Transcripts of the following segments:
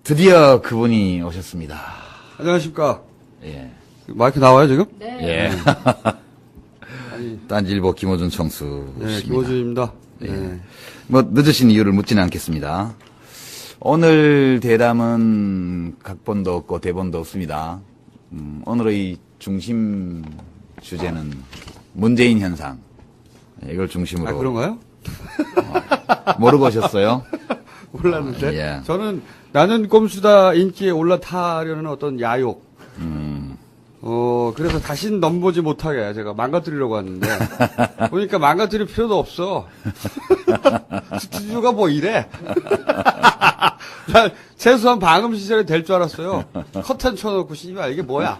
드디어 그분이 오셨습니다. 안녕하십니까. 예. 마이크 나와요, 지금? 네. 예. 아니, 딴지일보 김호준 청수. 네, 김호준입니다. 네. 뭐, 늦으신 이유를 묻지는 않겠습니다. 오늘 대담은 각본도 없고 대본도 없습니다. 오늘의 중심 주제는 문재인 현상. 이걸 중심으로. 아, 그런가요? 모르고 오셨어요? 몰랐는데. 예. 저는 나는 꼼수다 인기에 올라타려는 어떤 야욕. 그래서 다신 넘보지 못하게 제가 망가뜨리려고 하는데, 보니까 망가뜨릴 필요도 없어. 스튜디오가 뭐 이래? 난 최소한 방음 시설이 될 줄 알았어요. 커튼 쳐놓고, 씨발, 이게 뭐야?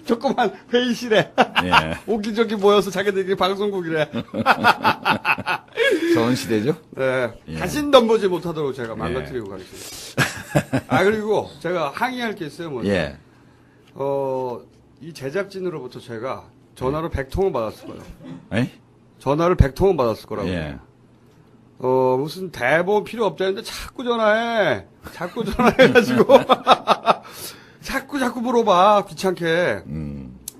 조그만 회의실에. 예. 오기저기 모여서 자기들끼리 방송국이래. 좋은 시대죠? 네. 예. 다신 넘보지 못하도록 제가 망가뜨리고 가겠습니다. 아, 그리고 제가 항의할 게 있어요, 뭐. 예. 이 제작진으로부터 제가 전화를 100통은 받았을 거예요. 에? 전화를 100통은 받았을 거라고. 예. 무슨 대본 필요 없다는데 자꾸 전화해. 자꾸 전화해가지고. 자꾸 물어봐. 귀찮게.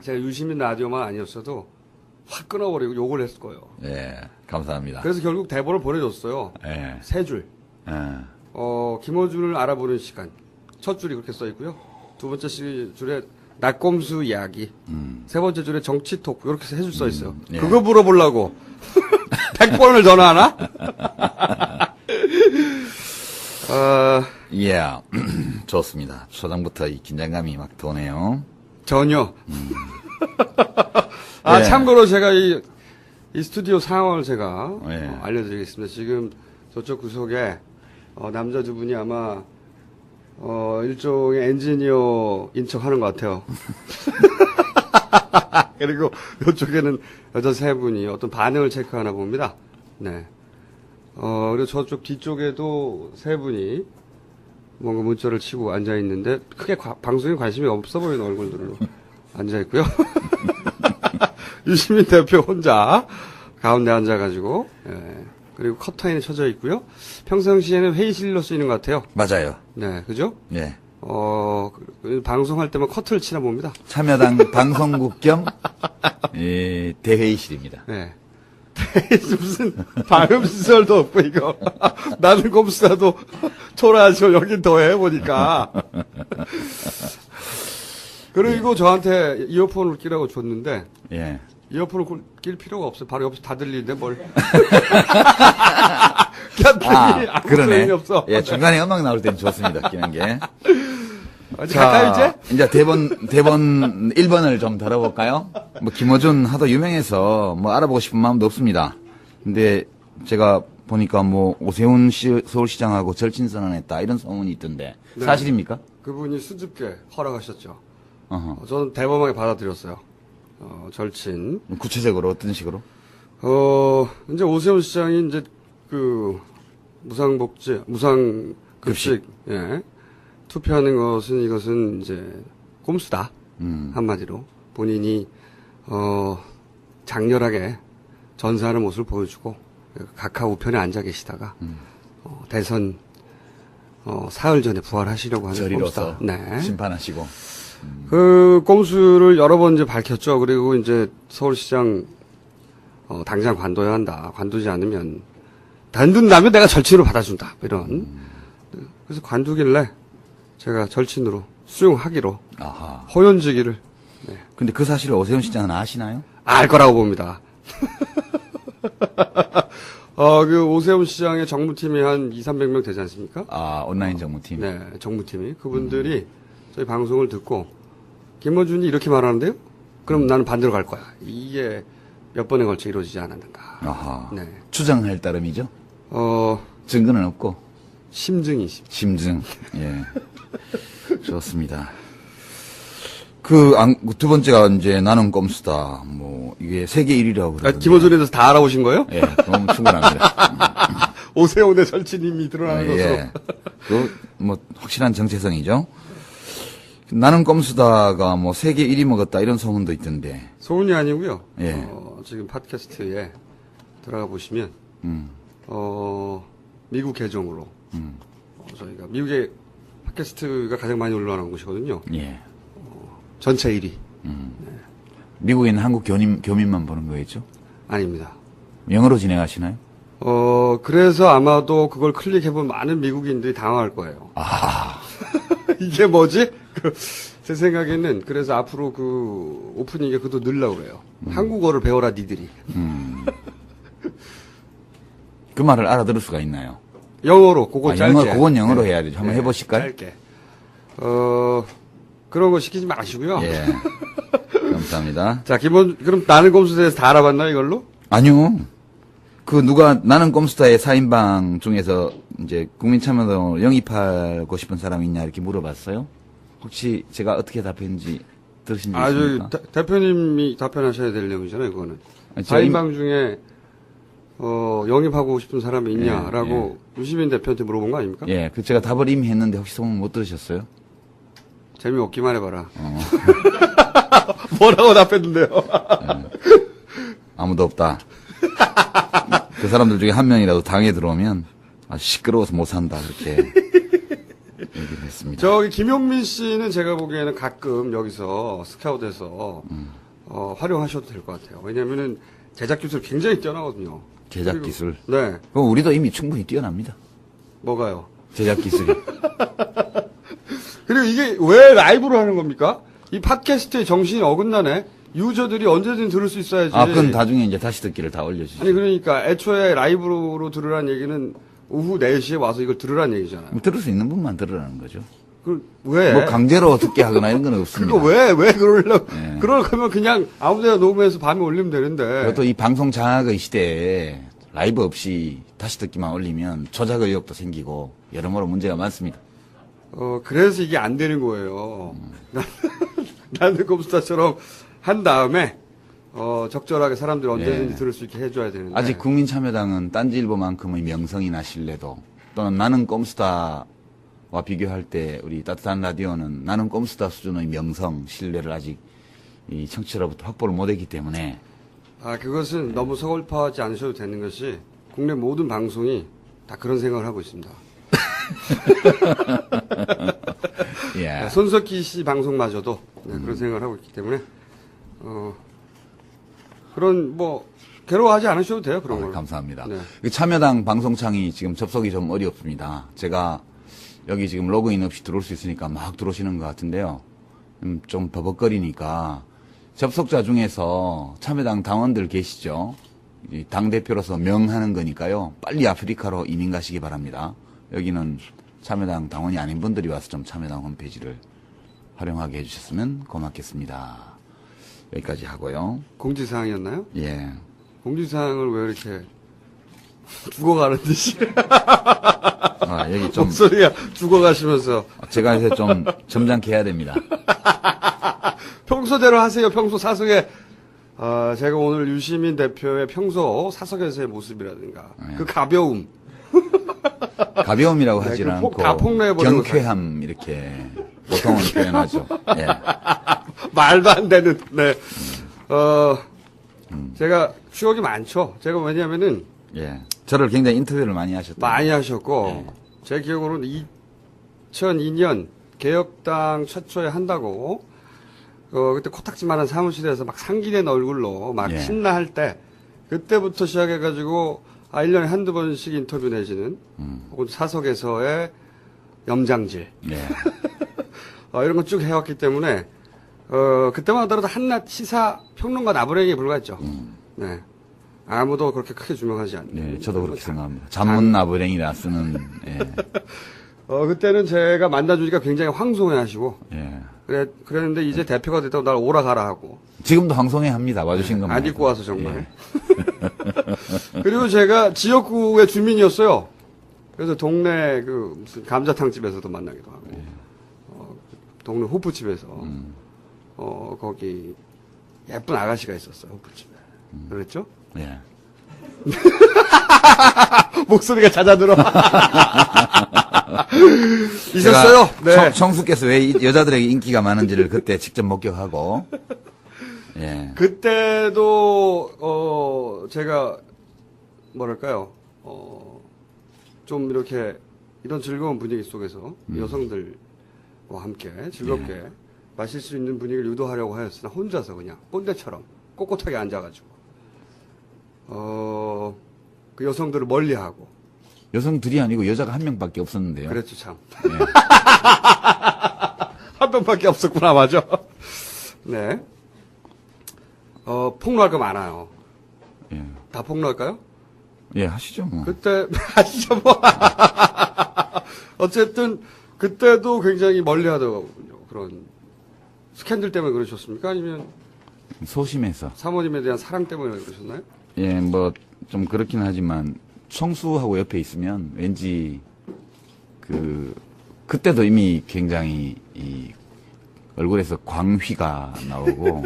제가 유시민 라디오만 아니었어도 확 끊어버리고 욕을 했을 거예요. 예. 감사합니다. 그래서 결국 대본을 보내줬어요. 예. 세 줄. 예. 김호준을 알아보는 시간. 첫 줄이 그렇게 써 있고요. 두 번째 줄에 낙곰수 이야기. 세 번째 줄에 정치 토크. 이렇게 세 줄 써 있어요. 예. 그거 물어보려고 100번을 전화하나? 예. 좋습니다. 초장부터 이 긴장감이 막 도네요. 전혀. 예. 참고로 제가 이 스튜디오 상황을 제가 예. 알려드리겠습니다. 지금 저쪽 구석에 남자 두 분이 아마 일종의 엔지니어인 척 하는 것 같아요. 그리고 이쪽에는 여자 세 분이 어떤 반응을 체크하나 봅니다. 네. 그리고 저쪽 뒤쪽에도 세 분이 뭔가 문자를 치고 앉아있는데, 크게 방송에 관심이 없어 보이는 얼굴들로 앉아있고요. 유시민 대표 혼자 가운데 앉아가지고, 예. 그리고 커튼이 쳐져 있고요. 평상시에는 회의실로 쓰이는 것 같아요. 맞아요. 네, 그죠? 예. 방송할 때만 커튼을 치나 봅니다. 참여당 방송국 겸 대회의실입니다. 네. 무슨 방음시설도 없고, 이거. 나는 꼼수라도 초라하죠. 여긴 더해, 보니까. 그리고 저한테 이어폰을 끼라고 줬는데, 예. 이어폰을 낄 필요가 없어요. 바로 옆에서 다 들리는데, 뭘. 아무 그러네. 소용이 없어. 예, 중간에 음악 나올 땐 좋습니다. 끼는 게. 어디 갈까요, 이제 대본 1번을 좀 다뤄볼까요? 뭐, 김어준 하도 유명해서 뭐 알아보고 싶은 마음도 없습니다. 근데 제가 보니까 뭐, 오세훈 서울시장하고 절친 선언했다. 이런 소문이 있던데. 네. 사실입니까? 그분이 수줍게 허락하셨죠. 어허. 저는 대범하게 받아들였어요. 절친. 구체적으로 어떤 식으로? 이제 오세훈 시장이 이제 무상급식, 예. 투표하는 이것은 이제 꼼수다. 한마디로. 본인이, 장렬하게 전사하는 모습을 보여주고, 각하 우편에 앉아 계시다가, 대선, 사흘 전에 부활하시려고 하는 저리로서 꼼수다. 네. 심판하시고. 그 꼼수를 여러 번 이제 밝혔죠. 그리고 이제 서울시장, 당장 관둬야 한다. 관두지 않으면, 관둔다면 내가 절친으로 받아준다. 이런. 그래서 관두길래 제가 절친으로 수용하기로 아하. 호연지기를 근데 그 사실을 오세훈 시장은 아시나요? 알 거라고 봅니다. 그 오세훈 시장의 정무팀이 한 200~300명 되지 않습니까? 아, 온라인 정무팀. 네, 정무팀이. 그분들이 저희 방송을 듣고 김어준이 이렇게 말하는데요? 그럼 나는 반대로 갈 거야. 이게 몇 번에 걸쳐 이루어지지 않았는가. 아하. 네. 추정할 따름이죠? 증거는 없고. 심증이 있습니다. 심증. 예. 좋습니다. 두 번째가 이제 나는 꼼수다. 뭐, 이게 세계 1위라고 그러는데. 김어준에 대해서 다 알아보신 거예요? 예, 그럼 충분합니다. 오세훈의 절친임이 드러나는 것으로. 예. 뭐, 확실한 정체성이죠. 나는 꼼수다가 뭐, 세계 1위 먹었다, 이런 소문도 있던데. 소문이 아니고요. 예. 지금 팟캐스트에 들어가 보시면, 미국 계정으로, 저희가 미국의 팟캐스트가 가장 많이 올라오는 곳이거든요. 예. 전체 1위. 미국에 있는 한국 교민만 보는 거겠죠? 아닙니다. 영어로 진행하시나요? 그래서 아마도 그걸 클릭해본 많은 미국인들이 당황할 거예요. 아, 이게 뭐지? 제 생각에는 그래서 앞으로 그 오프닝에 그것도 넣으려고 그래요. 한국어를 배워라 니들이. 그 말을 알아들을 수가 있나요? 영어로 그거 짧게. 그건 영어로 해야 되죠. 한번 해보실까요? 짧게. 그런 거 시키지 마시고요. 예. 감사합니다. 자, 그럼 나는 꼼수에 대해서 다 알아봤나 이걸로? 아니요. 나는 꼼수타의 4인방 중에서 이제 국민참여도 영입하고 싶은 사람이 있냐 이렇게 물어봤어요. 혹시 제가 어떻게 답했는지 들으신 적 있습니까? 대표님이 답변하셔야 될 내용이잖아요, 그거는. 아니, 4인방 중에, 영입하고 싶은 사람이 있냐라고 유시민 대표한테 물어본 거 아닙니까? 예, 제가 답을 이미 했는데 혹시 소문 못 들으셨어요? 재미없기만 해봐라. 뭐라고 답했는데요? 아무도 없다. 그 사람들 중에 한 명이라도 당에 들어오면 아주 시끄러워서 못 산다 그렇게 얘기를 했습니다. 저기 김용민 씨는 제가 보기에는 가끔 여기서 스카웃에서 활용하셔도 될 것 같아요. 왜냐면은 제작 기술 굉장히 뛰어나거든요. 제작 기술. 네. 그럼 우리도 이미 충분히 뛰어납니다. 뭐가요? 제작 기술이. 그리고 이게 왜 라이브로 하는 겁니까? 이 팟캐스트의 정신이 어긋나네. 유저들이 언제든 들을 수 있어야지. 그건 나중에 이제 다시 듣기를 다 올려주죠. 아니 그러니까 애초에 라이브로 들으란 얘기는 오후 4시에 와서 이걸 들으란 얘기잖아요. 들을 수 있는 분만 들으라는 거죠. 왜? 뭐 강제로 듣게 하거나 이런 건 없습니다. 그거 왜 그러려고. 네. 그럴 거면 그냥 아무데나 녹음해서 밤에 올리면 되는데. 그것도 이 방송 장악의 시대에 라이브 없이 다시 듣기만 올리면 조작 의혹도 생기고 여러모로 문제가 많습니다. 그래서 이게 안 되는 거예요. 나는 컴스타처럼 한 다음에, 적절하게 사람들이 언제든지 들을 수 있게 해줘야 되는데. 아직 국민참여당은 딴지일보만큼의 명성이나 신뢰도 또는 나는 꼼수다와 비교할 때 우리 따뜻한 라디오는 나는 꼼수다 수준의 명성, 신뢰를 아직 이 청취자로부터 확보를 못했기 때문에 그것은 너무 서글퍼하지 않으셔도 되는 것이 국내 모든 방송이 다 그런 생각을 하고 있습니다. 예. 손석희 씨 방송마저도 그런 생각을 하고 있기 때문에 그런 괴로워하지 않으셔도 돼요 그런 걸. 감사합니다. 네. 그 참여당 방송창이 지금 접속이 좀 어렵습니다. 제가 여기 지금 로그인 없이 들어올 수 있으니까 막 들어오시는 것 같은데요. 좀 버벅거리니까 접속자 중에서 참여당 당원들 계시죠? 당대표로서 명하는 거니까요. 빨리 아프리카로 이민 가시기 바랍니다. 여기는 참여당 당원이 아닌 분들이 와서 좀 참여당 홈페이지를 활용하게 해주셨으면 고맙겠습니다. 여기까지 하고요. 공지사항이었나요? 예. 공지사항을 왜 이렇게 죽어가는 듯이 여기 좀 목소리가 죽어가시면서 제가 이제 좀 점잖게 해야 됩니다. 평소대로 하세요. 평소 사석에 제가 오늘 유시민 대표의 평소 사석에서의 모습이라든가 그 가벼움 가벼움이라고 하지 그 않고 다 폭로해버리고 경쾌함 이렇게 보통은 표현하죠. 예. 말도 안 되는 네. 제가 추억이 많죠. 제가 왜냐하면은 예. 저를 굉장히 인터뷰를 많이 하셨다. 많이 하셨고 제 기억으로는 2002년 개혁당 최초에 한다고 그때 코딱지만한 사무실에서 막 상기된 얼굴로 막 예. 신나할 때 그때부터 시작해가지고 1년에 한두 번씩 인터뷰 내지는 혹은 사석에서의 염장질 예. 이런 거 쭉 해왔기 때문에 그때만 하더라도 한낱 시사 평론가 나부랭이에 불과했죠. 네. 아무도 그렇게 크게 주목하지 않는. 네, 저도 그렇게 생각합니다. 잔문 나부랭이라 쓰는. 예. 그때는 제가 만나주니까 굉장히 황송해 하시고. 예. 그랬는데 이제 대표가 됐다고 날 오라 가라 하고. 지금도 황송해 합니다. 와주신 것만. 안 입고 와서 정말. 그리고 제가 지역구의 주민이었어요. 그래서 동네 무슨 감자탕집에서도 만나기도 하고. 동네 호프집에서. 거기 예쁜 아가씨가 있었어요. 호프집에. 그랬죠? 예. 목소리가 잦아들어. 있었어요? 네. 청수께서 왜 여자들에게 인기가 많은지를 그때 직접 목격하고. 예. 그때도, 제가, 뭐랄까요, 좀 이렇게 이런 즐거운 분위기 속에서 여성들과 함께 즐겁게 마실 수 있는 분위기를 유도하려고 하였으나 혼자서 그냥 꼰대처럼 꼿꼿하게 앉아가지고 그 여성들을 멀리하고 여성들이 아니고 여자가 한 명밖에 없었는데요. 그랬죠 참. 예. 한 명밖에 없었구나 맞아. 네. 폭로할 거 많아요. 예. 다 폭로할까요? 예, 하시죠, 뭐. 그때 아시죠 뭐. 어쨌든 그때도 굉장히 멀리하더군요. 그런 스캔들 때문에 그러셨습니까? 아니면 소심해서. 사모님에 대한 사랑 때문에 그러셨나요? 예, 뭐, 좀 그렇긴 하지만, 청수하고 옆에 있으면 왠지, 그때도 이미 굉장히, 얼굴에서 광휘가 나오고,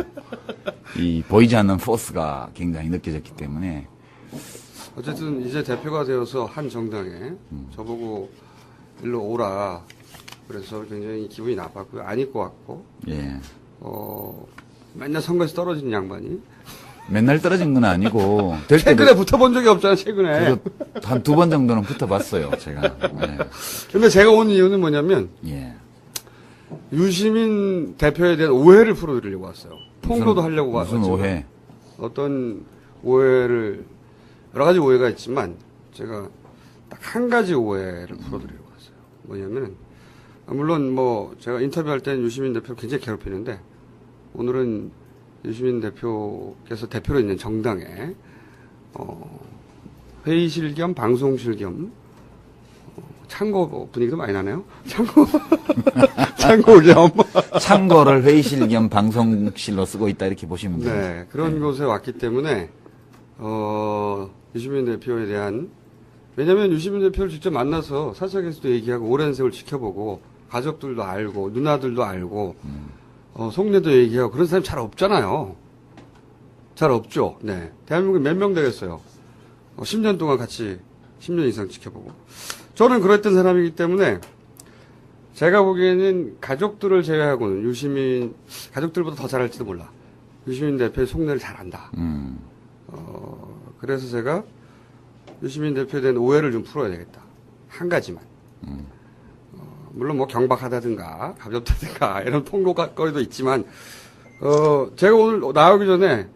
보이지 않는 포스가 굉장히 느껴졌기 때문에, 어쨌든 이제 대표가 되어서 한 정당에 저보고 일로 오라. 그래서 굉장히 기분이 나빴고요. 안 입고 왔고, 예. 맨날 선거에서 떨어진 양반이. 맨날 떨어진 건 아니고, 될 최근에 때도 붙어본 적이 없잖아요, 최근에. 한 두 번 정도는 붙어봤어요, 제가. 예. 근데 제가 온 이유는 뭐냐면, 예. 유시민 대표에 대한 오해를 풀어드리려고 왔어요. 폭로도 하려고 왔어요. 무슨 오해? 어떤 오해를, 여러 가지 오해가 있지만, 제가 딱 한 가지 오해를 풀어드리려고 왔어요. 뭐냐면, 물론 뭐, 제가 인터뷰할 때는 유시민 대표를 굉장히 괴롭히는데, 오늘은 유시민 대표께서 대표로 있는 정당에, 회의실 겸 방송실 겸, 창고 분위기도 많이 나네요? 창고 겸. 창고를 회의실 겸 방송실로 쓰고 있다, 이렇게 보시면 돼요. 네, 그런 곳에 왔기 때문에, 유시민 대표에 대한, 왜냐면 유시민 대표를 직접 만나서 사석에서도 얘기하고, 오랜 세월 지켜보고, 가족들도 알고, 누나들도 알고, 속내도 얘기하고, 그런 사람이 잘 없잖아요. 잘 없죠. 네. 대한민국에 몇 명 되겠어요. 10년 동안 같이, 10년 이상 지켜보고. 저는 그랬던 사람이기 때문에, 제가 보기에는 가족들을 제외하고는 유시민, 가족들보다 더 잘할지도 몰라. 유시민 대표의 속내를 잘 안다. 그래서 제가 유시민 대표에 대한 오해를 좀 풀어야 되겠다. 한 가지만. 물론 뭐 경박하다든가, 가볍다든가, 이런 폭로거리도 있지만, 제가 오늘 나오기 전에,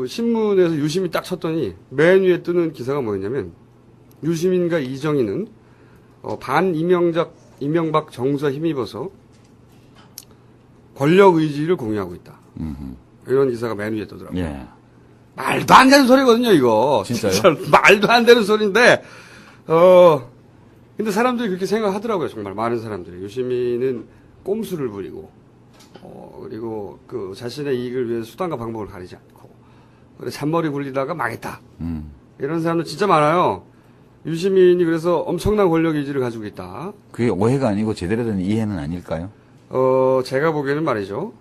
신문에서 유시민 딱 쳤더니, 맨 위에 뜨는 기사가 뭐였냐면, 유시민과 이정희는, 이명박 정부에 힘입어서, 권력 의지를 공유하고 있다. 이런 기사가 맨 위에 뜨더라고요. 예. 말도 안 되는 소리거든요, 이거. 진짜요? 진짜 말도 안 되는 소리인데, 근데 사람들이 그렇게 생각하더라고요, 정말. 많은 사람들이. 유시민은 꼼수를 부리고, 그리고 자신의 이익을 위해 수단과 방법을 가리지 않고, 그래, 잔머리 굴리다가 망했다. 이런 사람들 진짜 많아요. 유시민이 그래서 엄청난 권력 의지를 가지고 있다. 그게 오해가 아니고 제대로 된 이해는 아닐까요? 제가 보기에는 말이죠.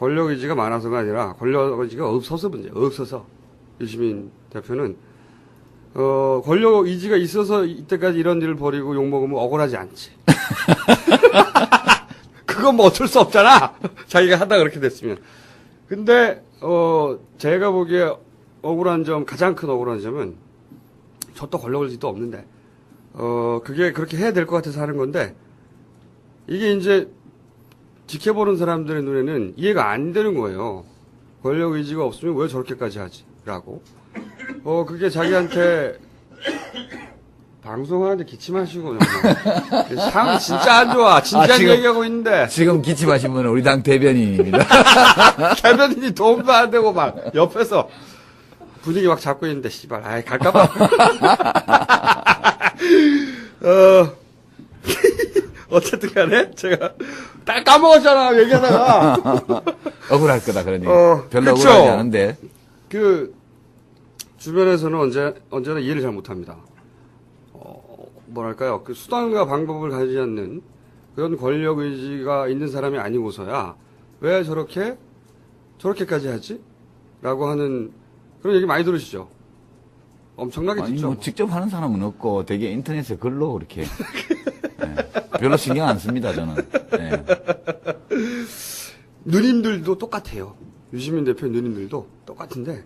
권력 의지가 많아서가 아니라 권력 의지가 없어서 문제예요. 없어서. 유시민 대표는 권력 의지가 있어서 이때까지 이런 일을 벌이고 욕먹으면 억울하지 않지. 그건 뭐 어쩔 수 없잖아. 자기가 하다 그렇게 됐으면. 근데 제가 보기에 억울한 점, 가장 큰 억울한 점은 저 또 권력 의지도 없는데 그게 그렇게 해야 될 것 같아서 하는 건데 이게 이제 지켜보는 사람들의 눈에는 이해가 안 되는 거예요. 권력 의지가 없으면 왜 저렇게까지 하지? 라고. 그게 자기한테 방송하는데 기침하시고 정말 상 진짜 안 좋아. 진지한 얘기하고 있는데 지금 기침하신 분은 우리 당 대변인입니다. 대변인이 도움도 안 되고 막 옆에서 분위기 막 잡고 있는데 씨발 아이 갈까봐. 어쨌든 간에 제가 딱 까먹었잖아 얘기하다가. 억울할 거다 그러니 별로 그쵸? 억울하지 않은데. 주변에서는 언제나 이해를 잘 못합니다. 뭐랄까요? 수단과 방법을 가지지 않는 그런 권력 의지가 있는 사람이 아니고서야 왜 저렇게까지 하지? 라고 하는 그런 얘기 많이 들으시죠? 엄청나게 아니, 듣죠? 뭐 직접 하는 사람은 없고 되게 인터넷에 글로 그렇게. 네. 별로 신경 안 씁니다, 저는. 네. 누님들도 똑같아요. 유시민 대표 누님들도 똑같은데,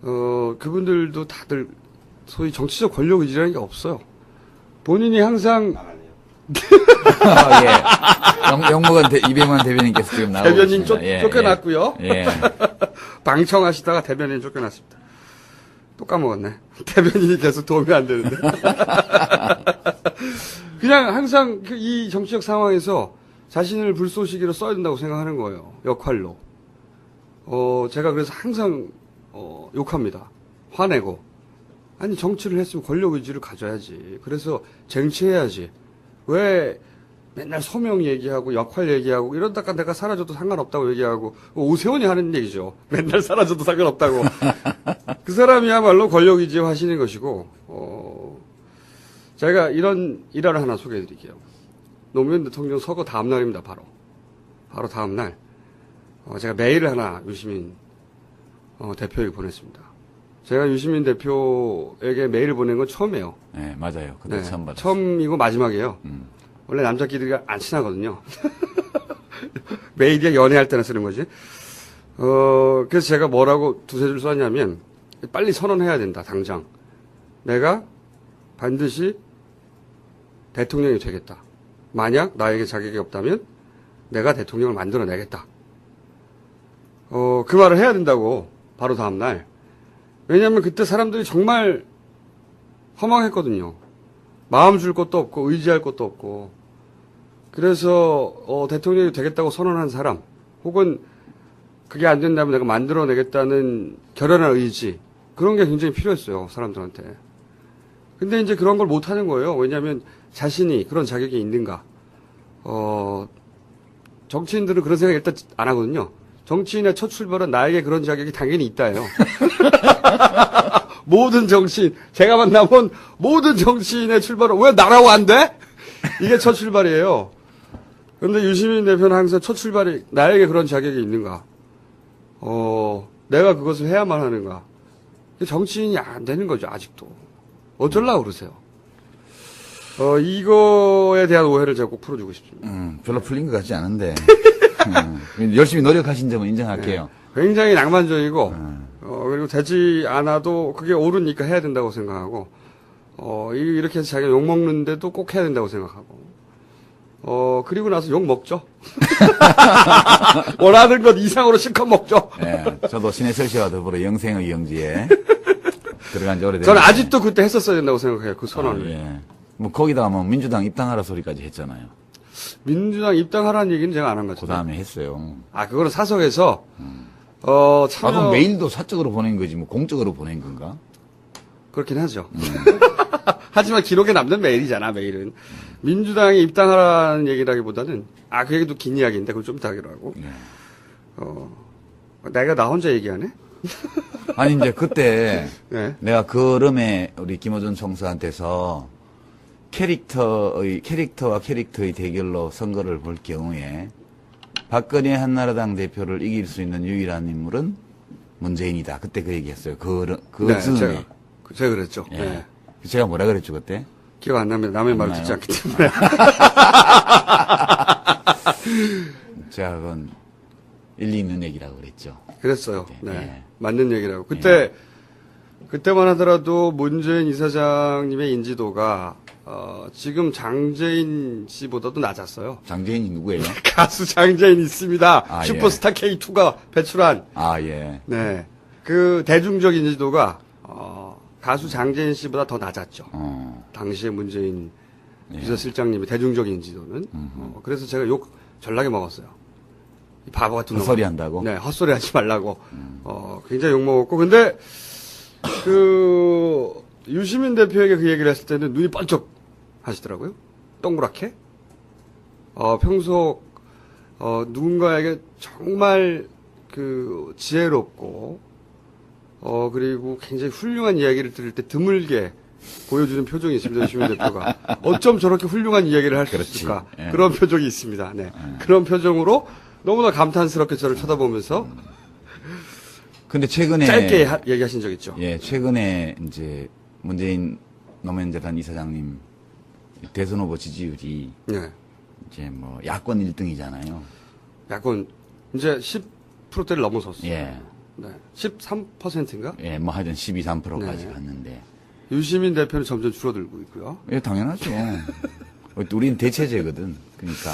그분들도 다들 소위 정치적 권력 의지라는 게 없어요. 본인이 항상 예. 영목은 이병만 대변인께서 지금 나오고 대변인 있습니다. 쫓겨났고요. 예. 방청하시다가 대변인 쫓겨났습니다. 또 까먹었네. 대변인이 계속 도움이 안 되는데. 그냥 항상 이 정치적 상황에서 자신을 불쏘시개로 써야 된다고 생각하는 거예요. 역할로. 제가 그래서 항상 욕합니다. 화내고. 아니 정치를 했으면 권력 의지를 가져야지. 그래서 쟁취해야지. 왜 맨날 소명 얘기하고 역할 얘기하고 이러다가 내가 사라져도 상관없다고 얘기하고 오세훈이 하는 얘기죠. 맨날 사라져도 상관없다고. 그 사람이야말로 권력 의지에 화신인 것이고 제가 이런 일화를 하나 소개해드릴게요. 노무현 대통령 서거 다음 날입니다. 바로 다음 날 제가 메일을 하나 유시민 대표에게 보냈습니다. 제가 유시민 대표에게 메일을 보낸 건 처음이에요. 네, 맞아요. 그때 네, 처음 받았어요. 처음이고 마지막이에요. 원래 남자끼리 안 친하거든요. 메일이야 연애할 때나 쓰는 거지. 그래서 제가 뭐라고 두세 줄 썼냐면, 빨리 선언해야 된다, 당장. 내가 반드시 대통령이 되겠다. 만약 나에게 자격이 없다면, 내가 대통령을 만들어내겠다. 그 말을 해야 된다고, 바로 다음날. 왜냐면 그때 사람들이 정말 허망했거든요. 마음 줄 것도 없고 의지할 것도 없고 그래서 대통령이 되겠다고 선언한 사람 혹은 그게 안 된다면 내가 만들어내겠다는 결연한 의지 그런 게 굉장히 필요했어요. 사람들한테. 근데 이제 그런 걸 못하는 거예요. 왜냐하면 자신이 그런 자격이 있는가. 정치인들은 그런 생각 일단 안 하거든요. 정치인의 첫 출발은 나에게 그런 자격이 당연히 있다예요. 모든 정치인, 제가 만나본 모든 정치인의 출발은 왜 나라고 안 돼? 이게 첫 출발이에요. 그런데 유시민 대표는 항상 첫 출발이 나에게 그런 자격이 있는가? 내가 그것을 해야만 하는가? 정치인이 안 되는 거죠, 아직도. 어쩌려고 그러세요? 이거에 대한 오해를 제가 꼭 풀어주고 싶습니다. 별로 풀린 것 같지 않은데. 열심히 노력하신 점은 인정할게요. 네, 굉장히 낭만적이고, 그리고 되지 않아도 그게 옳으니까 해야 된다고 생각하고, 이렇게 해서 자기가 욕먹는데도 꼭 해야 된다고 생각하고, 그리고 나서 욕 먹죠. 원하는 것 이상으로 실컷 먹죠. 예, 저도 신해철 씨와 더불어 영생의 영지에 들어간 지 오래됐는데. 저는 아직도 그때 했었어야 된다고 생각해요, 그 선언을. 예. 뭐, 거기다가 뭐, 민주당 입당하라 소리까지 했잖아요. 민주당 입당하라는 얘기는 제가 안 한 것 그 같아요. 다음에 했어요. 그거는 사석에서, 참여. 그럼 메일도 사적으로 보낸 거지, 뭐, 공적으로 보낸 건가? 그렇긴 하죠. 하지만 기록에 남는 메일이잖아, 메일은. 민주당이 입당하라는 얘기라기보다는, 그 얘기도 긴 이야기인데, 그걸 좀 이따 하기로 하고. 예. 내가 나 혼자 얘기하네? 아니, 이제 그때, 네. 내가 그름에 우리 김어준 총수한테서 캐릭터와 캐릭터의 대결로 선거를 볼 경우에 박근혜 한나라당 대표를 이길 수 있는 유일한 인물은 문재인이다. 그때 그 얘기했어요. 네, 즈음에. 제가 그랬죠. 예. 네. 제가 뭐라 그랬죠, 그때? 기억 안 나면 남의 말을 나요? 듣지 않기 때문에. 제가 그건 일리 있는 얘기라고 그랬죠. 그랬어요. 네. 예. 맞는 얘기라고. 그때만 하더라도 문재인 이사장님의 인지도가, 지금 장재인 씨보다도 낮았어요. 장재인이 누구예요? 가수 장재인 있습니다. 슈퍼스타 예. K2가 배출한. 예. 네. 그 대중적 인지도가, 가수 장재인 씨보다 더 낮았죠. 당시에 문재인 비서실장님의 대중적 인지도는. 그래서 제가 욕 전락에 먹었어요. 이 바보 같은 놈. 헛소리 한다고? 네, 헛소리 하지 말라고. 굉장히 욕 먹었고. 근데, 유시민 대표에게 그 얘기를 했을 때는 눈이 번쩍 하시더라고요. 동그랗게. 평소, 누군가에게 정말 지혜롭고, 그리고 굉장히 훌륭한 이야기를 들을 때 드물게 보여주는 표정이 있습니다. 유시민 대표가. 어쩜 저렇게 훌륭한 이야기를 할 수 있을까. 예. 그런 표정이 있습니다. 네. 그런 표정으로 너무나 감탄스럽게 저를 쳐다보면서 근데 최근에. 짧게 얘기하신 적 있죠. 예, 최근에 이제 문재인 노무현 재단 이사장님 대선 후보 지지율이 네. 이제 뭐 야권 1등이잖아요. 야권 이제 10%대를 넘어섰어요. 예. 네. 13%인가? 예, 뭐 하여튼 12, 3%까지 네. 갔는데 유시민 대표는 점점 줄어들고 있고요. 예, 당연하죠. 우린 대체제거든. 그러니까.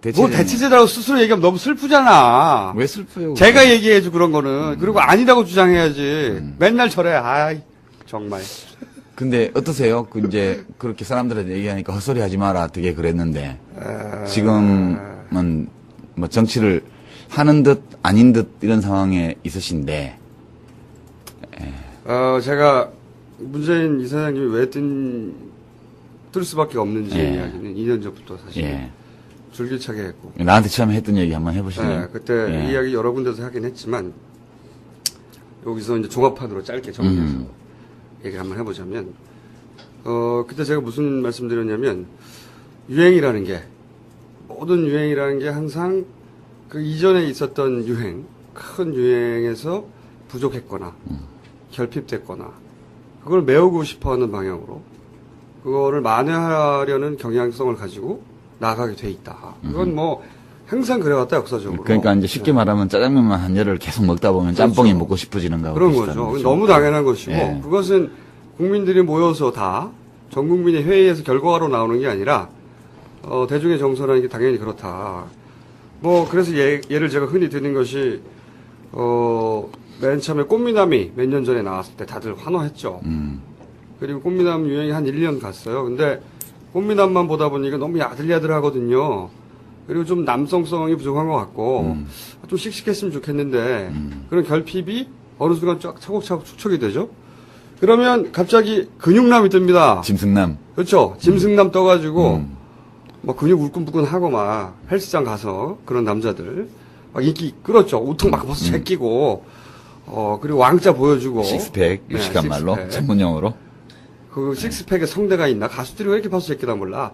예, 뭐 대체제라고 스스로 얘기하면 너무 슬프잖아. 왜 슬퍼요? 제가 얘기해줘 그런 거는. 그리고 아니라고 주장해야지. 맨날 저래. 아이 정말. 근데 어떠세요? 이제 그렇게 사람들한테 얘기하니까 헛소리 하지 마라. 되게 그랬는데 지금은 뭐 정치를 하는 듯 아닌 듯 이런 상황에 있으신데. 제가 문재인 이사장님이 왜 뜰 수밖에 없는지 예. 이야기는 2년 전부터 사실 예. 줄기차게 했고. 나한테 처음에 했던 얘기 한번 해보실래요? 그때 예. 이 이야기 여러 군데서 하긴 했지만 여기서 이제 종합판으로 짧게 정리해서 얘기를 한번 해보자면 그때 제가 무슨 말씀드렸냐면 유행이라는 게 모든 유행이라는 게 항상 그 이전에 있었던 유행, 큰 유행에서 부족했거나 결핍됐거나 그걸 메우고 싶어하는 방향으로 그거를 만회하려는 경향성을 가지고 나가게 돼 있다. 그건 뭐 항상 그래왔다 역사적으로. 그러니까 이제 쉽게 말하면 짜장면만 한 열을 계속 먹다 보면 짬뽕이 그렇죠. 먹고 싶어지는 거하고 그런 비슷한 거죠. 너무 당연한 것이고 예. 그것은 국민들이 모여서 다 전 국민의 회의에서 결과로 나오는 게 아니라 대중의 정서라는 게 당연히 그렇다. 뭐 그래서 예를 제가 흔히 드는 것이 맨 처음에 꽃미남이 몇 년 전에 나왔을 때 다들 환호했죠. 그리고 꽃미남 유행이 한 1년 갔어요. 근데 꽃미남만 보다 보니까 너무 야들야들하거든요. 그리고 좀 남성성이 부족한 것 같고 좀 씩씩했으면 좋겠는데 그런 결핍이 어느 순간 쫙 차곡차곡 축적이 되죠. 그러면 갑자기 근육남이 뜹니다. 짐승남. 그렇죠. 짐승남 떠가지고 막 근육 울끈불끈하고 막 헬스장 가서 그런 남자들 막 인기 끌었죠. 우통 막 벗어 제끼고 그리고 왕자 보여주고 식스팩, 네, 유식한 말로, 식스팩. 전문용어로. 그 식스팩에 성대가 있나? 가수들이 왜 이렇게 벗어 제끼나 몰라.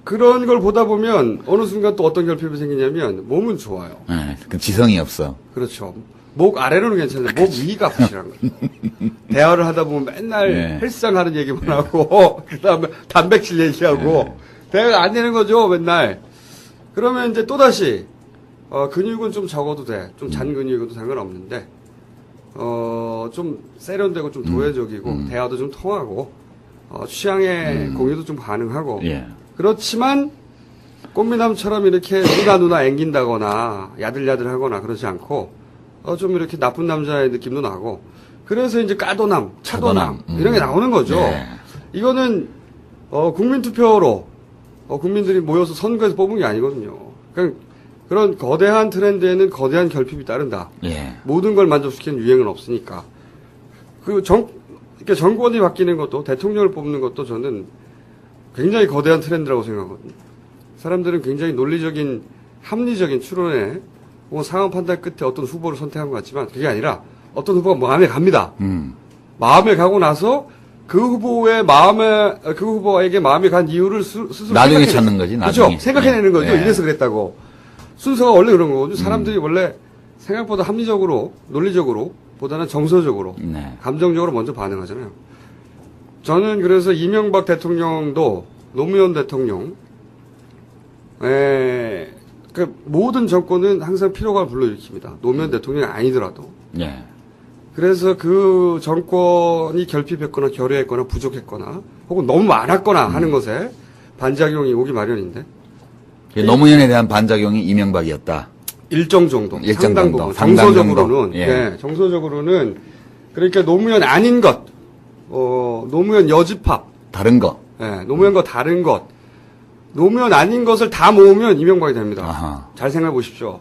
그런 걸 보다 보면 어느 순간 또 어떤 결핍이 생기냐면 몸은 좋아요. 네, 그 지성이 없어. 그렇죠. 목 아래로는 괜찮은데 목 위가 부실한 거죠. 대화를 하다 보면 맨날 네. 헬스장 하는 얘기만 하고 그다음에 단백질 얘기하고 대화가 안 되는 거죠 맨날. 그러면 이제 또다시 근육은 좀 적어도 돼. 좀 잔 근육이어도 상관없는데 좀 세련되고 좀 도회적이고 대화도 좀 통하고 취향의 공유도 좀 가능하고 예. 그렇지만 꽃미남처럼 이렇게 누나 앵긴다거나 야들야들하거나 그러지 않고 좀 이렇게 나쁜 남자의 느낌도 나고 그래서 이제 까도남, 차도남 이런 게 나오는 거죠. 네. 이거는 국민투표로 국민들이 모여서 선거에서 뽑은 게 아니거든요. 그런 거대한 트렌드에는 거대한 결핍이 따른다. 예. 모든 걸 만족시키는 유행은 없으니까. 이렇게 정권이 바뀌는 것도 대통령을 뽑는 것도 저는 굉장히 거대한 트렌드라고 생각하거든요. 사람들은 굉장히 논리적인 합리적인 추론에 혹은 상황 판단 끝에 어떤 후보를 선택한 것 같지만 그게 아니라 어떤 후보가 마음에 갑니다. 마음에 가고 나서 그 후보에게 마음에 간 이유를 스스로 나중에 찾는 거지, 나중에. 그렇죠. 생각해내는 거죠. 네. 이래서 그랬다고. 순서가 원래 그런 거거든요. 사람들이 원래 생각보다 합리적으로, 논리적으로, 보다는 정서적으로, 네. 감정적으로 먼저 반응하잖아요. 저는 그래서 이명박 대통령도 노무현 대통령, 그 모든 정권은 항상 피로감을 불러일으킵니다. 노무현 대통령이 아니더라도. 예. 그래서 그 정권이 결핍했거나 결여했거나 부족했거나 혹은 너무 많았거나 하는 것에 반작용이 오기 마련인데 노무현에 대한 반작용이 이명박이었다. 일정 정도, 일정 상당 정도, 부분, 상당 정서적으로는, 정도. 예. 정서적으로는 그러니까 노무현 아닌 것, 노무현 여집합, 다른 거. 노무현과 다른 것, 노무현 아닌 것을 다 모으면 이명박이 됩니다. 아하. 잘 생각해 보십시오.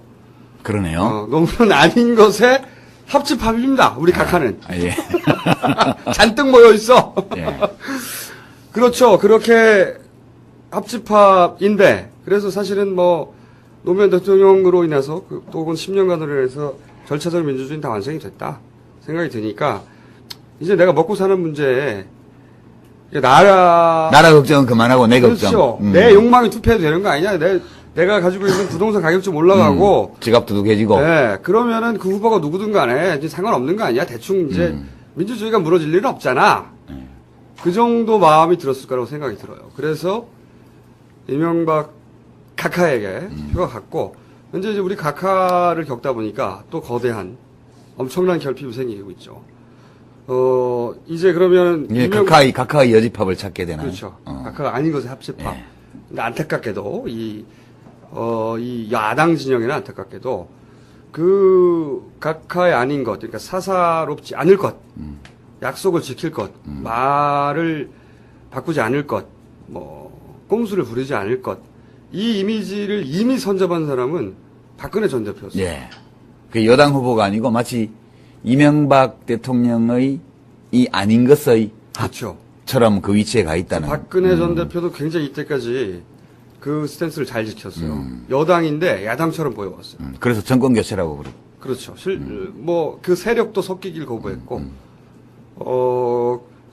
그러네요. 노무현 아닌 것에 합집합입니다. 우리 각하는 예. 잔뜩 모여 있어. 예. 그렇죠. 그렇게 합집합인데 그래서 사실은 뭐 노무현 대통령으로 인해서 또 혹은 10년간으로 인해서 절차적 민주주의는 다 완성이 됐다 생각이 드니까 이제 내가 먹고 사는 문제에 나라 걱정은 그만하고 내 걱정. 그렇죠. 내 욕망이 투표해도 되는 거 아니냐. 내가 가지고 있는 부동산 가격 좀 올라가고 지갑 두둑해지고. 네, 그러면은 그 후보가 누구든 간에 이제 상관없는 거 아니야. 대충 이제 민주주의가 무너질 일은 없잖아. 그 정도 마음이 들었을 거라고 생각이 들어요. 그래서 이명박 각하에게 표가 갔고 현재 이제 우리 각하를 겪다 보니까 또 거대한 엄청난 결핍이 생기고 있죠. 이제 그러면 예, 각하의 여집합을 찾게 되나요? 그렇죠. 각하가 아닌 것의 합집합. 예. 근데 안타깝게도 이 야당 진영에는 안타깝게도 그 각하의 아닌 것, 그러니까 사사롭지 않을 것, 약속을 지킬 것, 말을 바꾸지 않을 것, 꼼수를 부리지 않을 것, 이 이미지를 이미 선점한 사람은 박근혜 전 대표였어요. 예. 그 여당 후보가 아니고 마치 이명박 대통령의 이 아닌 것의 그렇죠. 처럼 그 위치에 가 있다는. 박근혜 전 대표도 굉장히 이때까지 그 스탠스를 잘 지켰어요. 여당인데 야당처럼 보여왔어요. 그래서 정권 교체라고 그러고. 그렇죠. 그 세력도 섞이길 거부했고,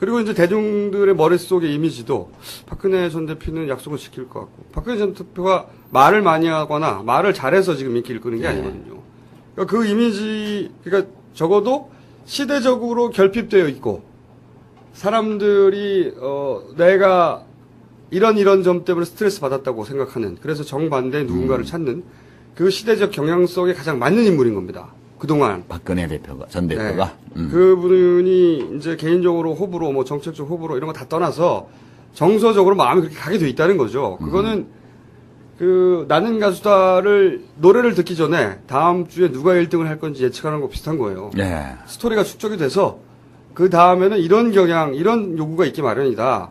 그리고 이제 대중들의 머릿속의 이미지도 박근혜 전 대표는 약속을 지킬 것 같고, 박근혜 전 대표가 말을 많이 하거나 말을 잘해서 지금 인기를 끄는 게 아니거든요. 그러니까 그 이미지, 그러니까 적어도 시대적으로 결핍되어 있고, 사람들이, 내가 이런 점 때문에 스트레스 받았다고 생각하는, 그래서 정반대의 누군가를 찾는 그 시대적 경향 속에 가장 맞는 인물인 겁니다. 그동안. 박근혜 대표가, 전 대표가. 네. 그분이 이제 개인적으로 호불호, 정책적 호불호 이런 거 다 떠나서 정서적으로 마음이 그렇게 가게 돼 있다는 거죠. 그거는 나는 가수다를 노래를 듣기 전에 다음 주에 누가 1등을 할 건지 예측하는 거 비슷한 거예요. 예. 스토리가 축적이 돼서 그 다음에는 이런 경향, 이런 요구가 있기 마련이다.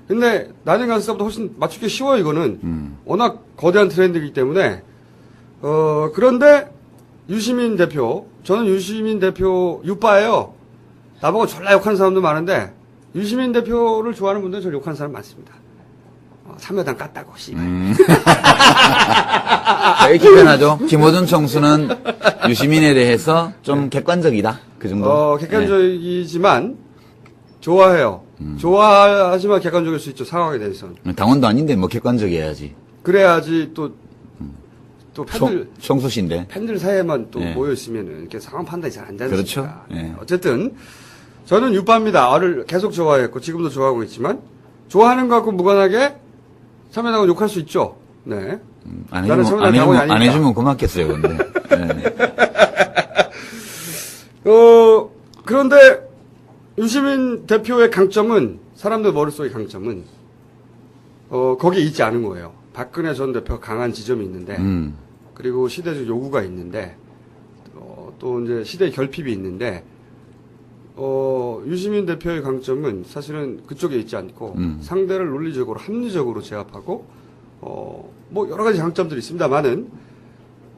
근데 나는 가수다보다 훨씬 맞추기 쉬워요, 이거는. 워낙 거대한 트렌드이기 때문에. 그런데 유시민 대표, 저는 유시민 대표 유빠예요. 나보고 졸라 욕하는 사람도 많은데 유시민 대표를 좋아하는 분들은 저를 욕하는 사람 많습니다. 참여당 깠다고 씨발. 이렇게 표현하죠. 김호준 총수는 유시민에 대해서 좀 객관적이다. 그 정도. 객관적이지만 좋아해요. 좋아하지만 객관적일 수 있죠. 상황에 대해서는. 당원도 아닌데 뭐 객관적이어야지. 그래야지 또 팬들 총수신데. 팬들 사이에만 또 예. 모여 있으면은 이렇게 상황 판단이 잘 안 되니까. 그렇죠. 예. 어쨌든 저는 유빠입니다. 를 계속 좋아했고 지금도 좋아하고 있지만 좋아하는 것 갖고 무관하게 참여당은 욕할 수 있죠. 네. 안 해주면 고맙겠어요, 근데. 네. 그런데 유시민 대표의 강점은 사람들 머릿속의 강점은 거기에 있지 않은 거예요. 박근혜 전 대표가 강한 지점이 있는데 그리고 시대적 요구가 있는데 또 이제 시대의 결핍이 있는데 유시민 대표의 강점은 사실은 그쪽에 있지 않고 상대를 논리적으로 합리적으로 제압하고 뭐 여러 가지 장점들이 있습니다만은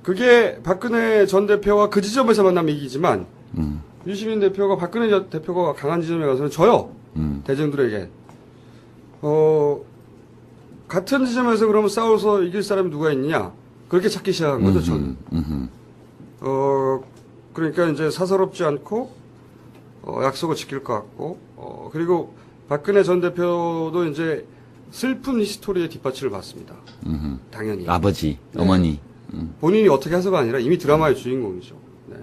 그게 박근혜 전 대표와 그 지점에서 만나면 이기지만 유시민 대표가 박근혜 전 대표가 강한 지점에 가서는 져요. 대중들에게. 같은 지점에서 그러면 싸워서 이길 사람이 누가 있느냐? 그렇게 찾기 시작한 거죠, 저는. 그러니까 이제 사사롭지 않고, 약속을 지킬 것 같고, 그리고 박근혜 전 대표도 이제 슬픈 히스토리의 뒷받침을 받습니다. 당연히. 아버지, 네. 어머니. 본인이 어떻게 해서가 아니라 이미 드라마의 주인공이죠. 네.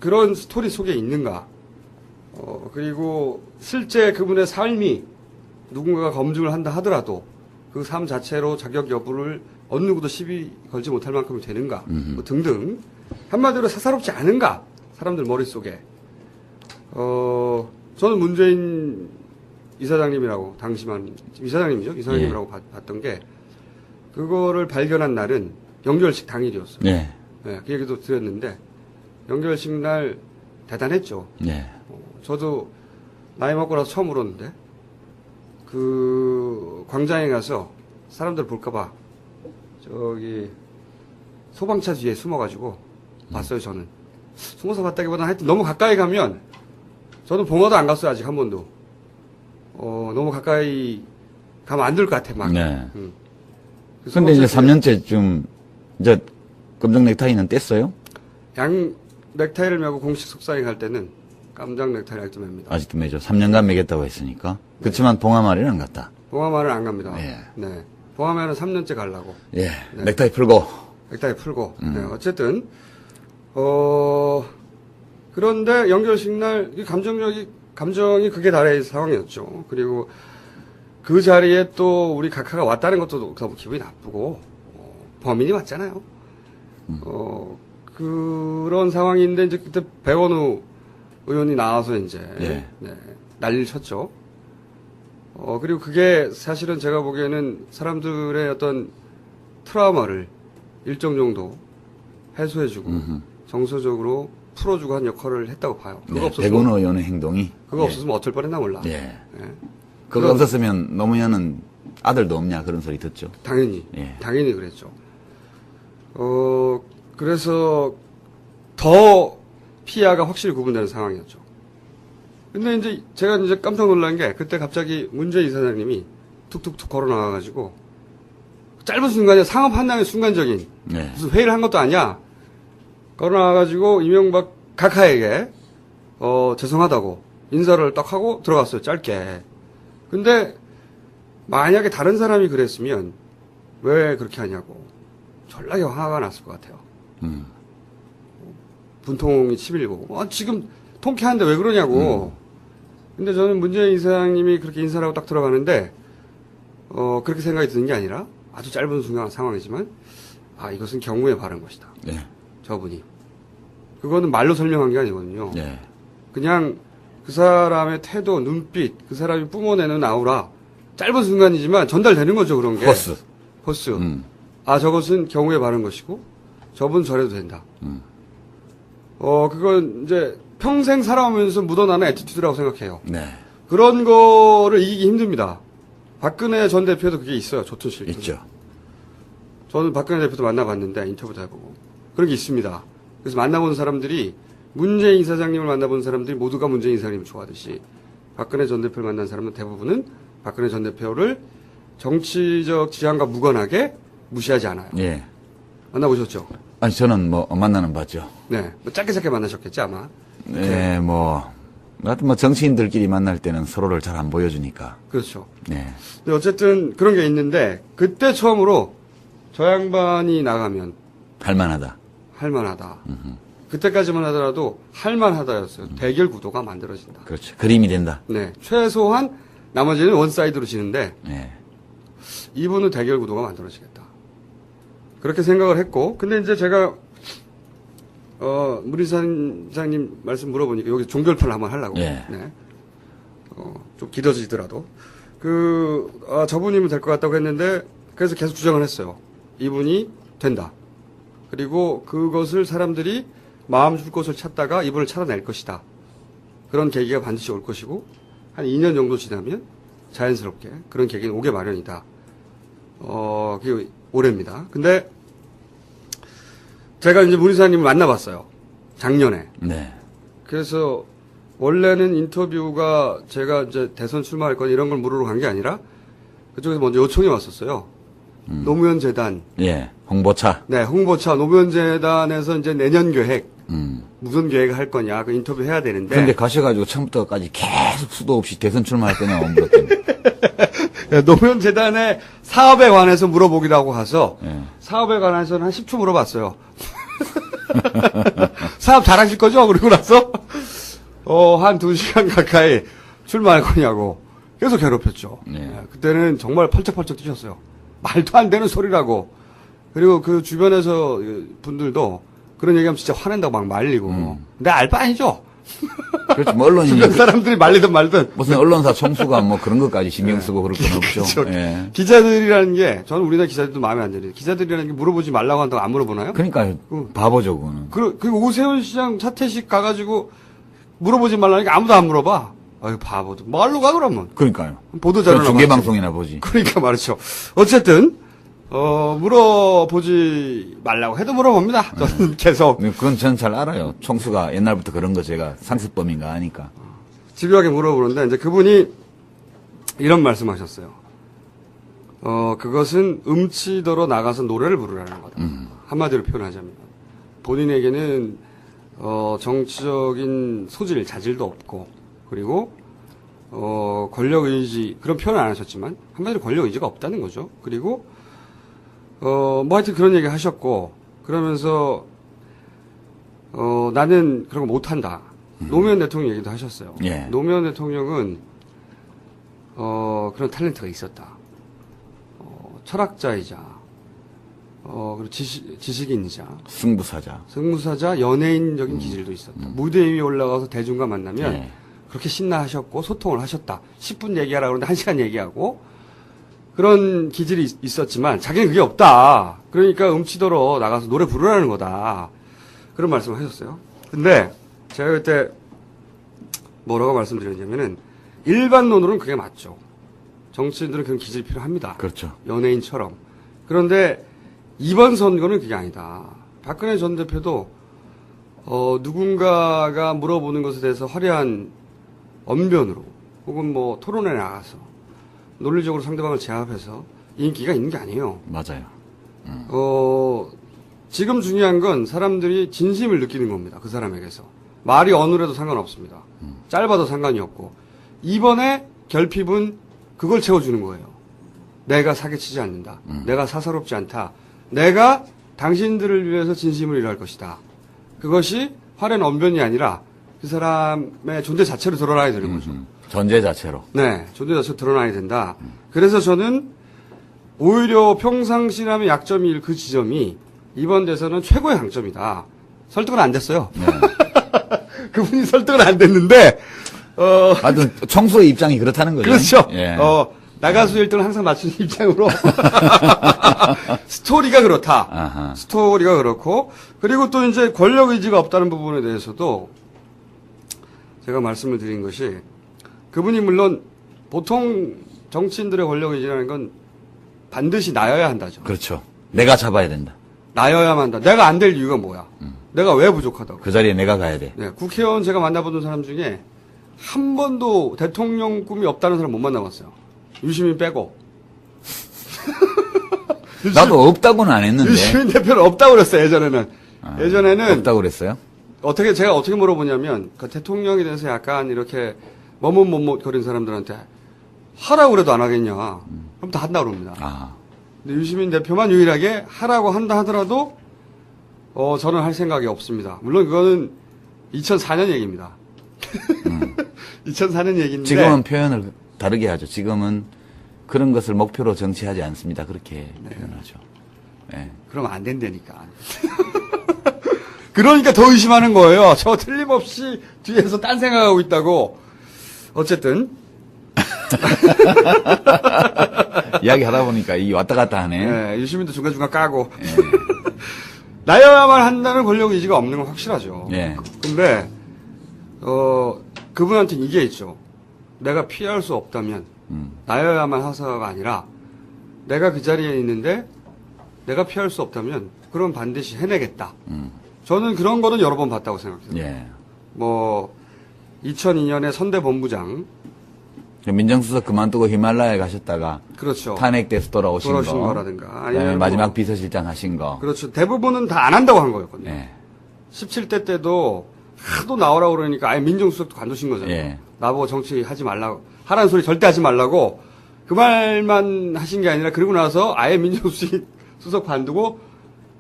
그런 스토리 속에 있는가. 그리고 실제 그분의 삶이 누군가가 검증을 한다 하더라도 그 삶 자체로 자격 여부를 어느 누구도 시비 걸지 못할 만큼이 되는가. 뭐 등등. 한마디로 사사롭지 않은가. 사람들 머릿속에. 저는 문재인 이사장님이라고 당시만, 이사장님이죠? 이사장님이라고 봤던 게 그거를 발견한 날은 영결식 당일이었어요. 네. 네, 그 얘기도 드렸는데 영결식 날 대단했죠. 네. 저도 나이 먹고 나서 처음 울었는데 그 광장에 가서 사람들 볼까봐 저기 소방차 뒤에 숨어가지고 봤어요. 저는 숨어서 봤다기보다는 하여튼 너무 가까이 가면 저는 봉화도 안 갔어요. 아직 한 번도. 너무 가까이 가면 안 될 것 같아 막. 네. 그 근데 이제 소방차 3년째 이제 검정 넥타이는 뗐어요? 양 넥타이를 메고 공식 속사행 할 때는 깜장 넥타이를 할 때 맵니다. 아직도 매죠. 3년간 매겠다고 했으니까. 그렇지만 봉화마을은 안 갔다. 봉화마을은 안 갑니다. 예. 네. 봉화마을은 3년째 가려고. 예. 네. 넥타이 풀고. 넥타이 풀고. 네. 어쨌든, 그런데 연결식 날, 이 감정이 극에 달해 상황이었죠. 그리고 그 자리에 또 우리 각하가 왔다는 것도 너무 기분이 나쁘고, 범인이 왔잖아요. 그런 상황인데 이제 그때 백원우 의원이 나와서 이제 예. 네, 난리를 쳤죠. 그리고 그게 사실은 제가 보기에는 사람들의 어떤 트라우마를 일정 정도 해소해주고 정서적으로 풀어주고 한 역할을 했다고 봐요. 그거 네, 없었으면 백운호 의원의 행동이. 그거 예. 없었으면 어쩔 뻔했나 몰라. 예. 예. 그거 그럼- 없었으면 노무현은 아들도 없냐 그런 소리 듣죠. 당연히 예. 당연히 그랬죠. 그래서 더 피해가 확실히 구분되는 상황이었죠. 근데 이제 제가 이제 깜짝 놀란 게 그때 갑자기 문재인 이사장님이 툭툭툭 걸어 나와가지고 짧은 순간에 상업 한남의 순간적인 네. 무슨 회의를 한 것도 아니야. 걸어 나와가지고 이명박 각하에게 죄송하다고 인사를 딱 하고 들어갔어요. 짧게. 근데 만약에 다른 사람이 그랬으면 왜 그렇게 하냐고 전락에 화가 났을 것 같아요. 분통이 치밀고 지금 통쾌한데 왜 그러냐고. 근데 저는 문재인 이사장님이 그렇게 인사를 하고 딱 들어가는데 그렇게 생각이 드는 게 아니라 아주 짧은 순간 상황이지만 이것은 경무에 바른 것이다. 네. 저분이. 그거는 말로 설명한 게 아니거든요. 네. 그냥 그 사람의 태도, 눈빛, 그 사람이 뿜어내는 아우라 짧은 순간이지만 전달되는 거죠, 그런 게. 포스. 저것은 경우에 바른 것이고 저분 저래도 된다. 그건 이제 평생 살아오면서 묻어나는 애티튜드라고 생각해요. 네. 그런 거를 이기기 힘듭니다. 박근혜 전 대표도 그게 있어요. 좋든 싫든. 있죠. 저는 박근혜 대표도 만나봤는데 인터뷰도 해보고 그런 게 있습니다. 그래서 만나본 사람들이 문재인 이사장님을 만나본 사람들이 모두가 문재인 이사장님을 좋아하듯이 박근혜 전 대표를 만난 사람은 대부분은 박근혜 전 대표를 정치적 지향과 무관하게 무시하지 않아요. 예. 만나보셨죠? 아니, 저는 뭐, 만나는 봤죠. 네. 짧게 만나셨겠지, 아마. 네, 하여튼 정치인들끼리 만날 때는 서로를 잘 안 보여주니까. 그렇죠. 네. 근데 어쨌든 그런 게 있는데, 그때 처음으로 저 양반이 나가면 할만하다. 할만하다. 그때까지만 하더라도 할만하다였어요. 대결 구도가 만들어진다. 그렇죠. 그림이 된다. 네. 최소한 나머지는 원사이드로 지는데, 네. 이분은 대결 구도가 만들어지겠다. 그렇게 생각을 했고, 근데 이제 제가, 문 이사장님 말씀 물어보니까 여기 종결판을 한번 하려고. 예. 네. 좀 길어지더라도. 저분이면 될 것 같다고 했는데, 그래서 계속 주장을 했어요. 이분이 된다. 그리고 그것을 사람들이 마음 줄 곳을 찾다가 이분을 찾아낼 것이다. 그런 계기가 반드시 올 것이고, 한 2년 정도 지나면 자연스럽게 그런 계기는 오게 마련이다. 그게 올해입니다. 근데 제가 이제 문 이사님을 만나봤어요. 작년에. 네. 그래서 원래는 인터뷰가 제가 이제 대선 출마할 건 이런 걸 물으러 간 게 아니라 그쪽에서 먼저 요청이 왔었어요. 노무현 재단. 예. 홍보차. 네, 홍보차 노무현 재단에서 이제 내년 계획 음. 무슨 계획을 할 거냐 그 인터뷰 해야 되는데. 근데 가셔가지고 처음부터까지 계속 수도 없이 대선 출마할 거냐 물었더니. 노무현 재단의 사업에 관해서 물어보기로 하고 가서 예. 사업에 관해서는 한 10초 물어봤어요. 사업 잘하실 거죠? 그러고 나서 한 2시간 가까이 출마할 거냐고 계속 괴롭혔죠. 네. 그때는 정말 펄쩍펄쩍 뛰셨어요. 말도 안 되는 소리라고. 그리고 그 주변에서 분들도 그런 얘기하면 진짜 화낸다고 막 말리고. 근데 알 바 아니죠? 그렇죠. 뭐 언론인이 주변 사람들이 말리든 말든. 무슨 언론사 총수가 뭐 그런 것까지 신경 쓰고 그럴 건 없죠. 그렇죠. 예. 기자들이라는 게 저는 우리나라 기자들도 마음에 안 들어요. 기자들이라는 게 물어보지 말라고 한다고 안 물어보나요? 그러니까 바보죠, 그거는. 그리고 오세훈 시장 사퇴식 가가지고 물어보지 말라니까 아무도 안 물어봐. 아유 바보들. 말로 가 그러면. 그러니까요. 보도자료나 중계 봤지. 방송이나 보지. 그러니까 말이죠. 어쨌든 물어보지 말라고 해도 물어봅니다. 저는 계속 그건 전 잘 알아요. 총수가 옛날부터 그런 거 제가 상습범인가 하니까. 집요하게 물어보는데 이제 그분이 이런 말씀하셨어요. 그것은 음치더러 나가서 노래를 부르라는 거다. 한마디로 표현하자면 본인에게는 정치적인 소질, 자질도 없고 그리고 권력 의지 그런 표현을 안 하셨지만 한마디로 권력 의지가 없다는 거죠. 그리고 뭐 하여튼 그런 얘기 하셨고 그러면서 나는 그런 거 못한다. 노무현 대통령 얘기도 하셨어요. 예. 노무현 대통령은 그런 탤런트가 있었다. 철학자이자 그리고 지식인이자, 승부사자. 연예인적인 기질도 있었다. 무대 위에 올라가서 대중과 만나면 네. 그렇게 신나하셨고 소통을 하셨다. 10분 얘기하라고 그러는데 1시간 얘기하고 그런 기질이 있었지만 자기는 그게 없다. 그러니까 음치도로 나가서 노래 부르라는 거다. 그런 말씀을 하셨어요. 근데 제가 그때 뭐라고 말씀드렸냐면은 일반론으로는 그게 맞죠. 정치인들은 그런 기질이 필요합니다. 그렇죠. 연예인처럼. 그런데 이번 선거는 그게 아니다. 박근혜 전 대표도 누군가가 물어보는 것에 대해서 화려한 언변으로 혹은 뭐 토론에 나가서 논리적으로 상대방을 제압해서 인기가 있는 게 아니에요. 맞아요. 지금 중요한 건 사람들이 진심을 느끼는 겁니다. 그 사람에게서. 말이 어느래도 상관없습니다. 짧아도 상관이 없고. 이번에 결핍은 그걸 채워주는 거예요. 내가 사기치지 않는다. 내가 사사롭지 않다. 내가 당신들을 위해서 진심으로 일할 것이다. 그것이 화려한 언변이 아니라 그 사람의 존재 자체로 드러나야 되는 거죠. 존재 자체로. 네, 존재 자체로 드러나야 된다. 그래서 저는 오히려 평상시라면 약점일 그 지점이 이번 대선은 최고의 강점이다. 설득은 안 됐어요. 네. 그분이 설득은 안 됐는데, 하여튼 청소의 입장이 그렇다는 거죠. 그렇죠. 예. 나가수 1등을 항상 맞추는 입장으로 스토리가 그렇다. 아하. 스토리가 그렇고, 그리고 또 이제 권력 의지가 없다는 부분에 대해서도 제가 말씀을 드린 것이 그분이 물론 보통 정치인들의 권력 의지라는 건 반드시 나여야 한다죠. 그렇죠. 내가 잡아야 된다. 나여야만 한다. 내가 안 될 이유가 뭐야? 내가 왜 부족하다고? 그 자리에 내가 가야 돼. 네, 국회의원 제가 만나보던 사람 중에 한 번도 대통령 꿈이 없다는 사람 못 만나봤어요. 유시민 빼고. 나도 없다고는 안 했는데. 유시민 대표는 없다고 그랬어요, 예전에는. 예전에는. 없다고 그랬어요? 제가 어떻게 물어보냐면, 그 대통령에 대해서 약간 이렇게 머뭇머뭇거리는 사람들한테 하라고 그래도 안 하겠냐. 그럼 다 한다고 그럽니다. 아. 근데 유시민 대표만 유일하게 하라고 한다 하더라도, 저는 할 생각이 없습니다. 물론 그거는 2004년 얘기입니다. 2004년 얘기인데. 지금은 표현을 다르게 하죠. 지금은 그런 것을 목표로 정치하지 않습니다. 그렇게 표현하죠. 네. 그러면 안 된다니까. 그러니까 더 의심하는 거예요. 저 틀림없이 뒤에서 딴 생각하고 있다고. 어쨌든. 이야기 하다 보니까 이 왔다 갔다 하네. 네, 유시민도 중간중간 까고. 네. 나여야만 한다는 권력 의지가 없는 건 확실하죠. 네. 근데, 그분한테는 이게 있죠. 내가 피할 수 없다면, 나여야만 하사가 아니라, 내가 그 자리에 있는데, 내가 피할 수 없다면, 그럼 반드시 해내겠다. 저는 그런 거는 여러 번 봤다고 생각해요. 예. 2002년에 선대본부장. 민정수석 그만두고 히말라야에 가셨다가. 그렇죠. 탄핵돼서 돌아오신 거라든가. 아니면 마지막 비서실장 하신 거. 그렇죠. 대부분은 다 안 한다고 한 거였거든요. 예. 17대 때도 하도 나오라고 그러니까 아예 민정수석도 관두신 거잖아요. 예. 나보고 정치하지 말라고. 하라는 소리 절대 하지 말라고. 그 말만 하신 게 아니라 그러고 나서 아예 민정수석 관두고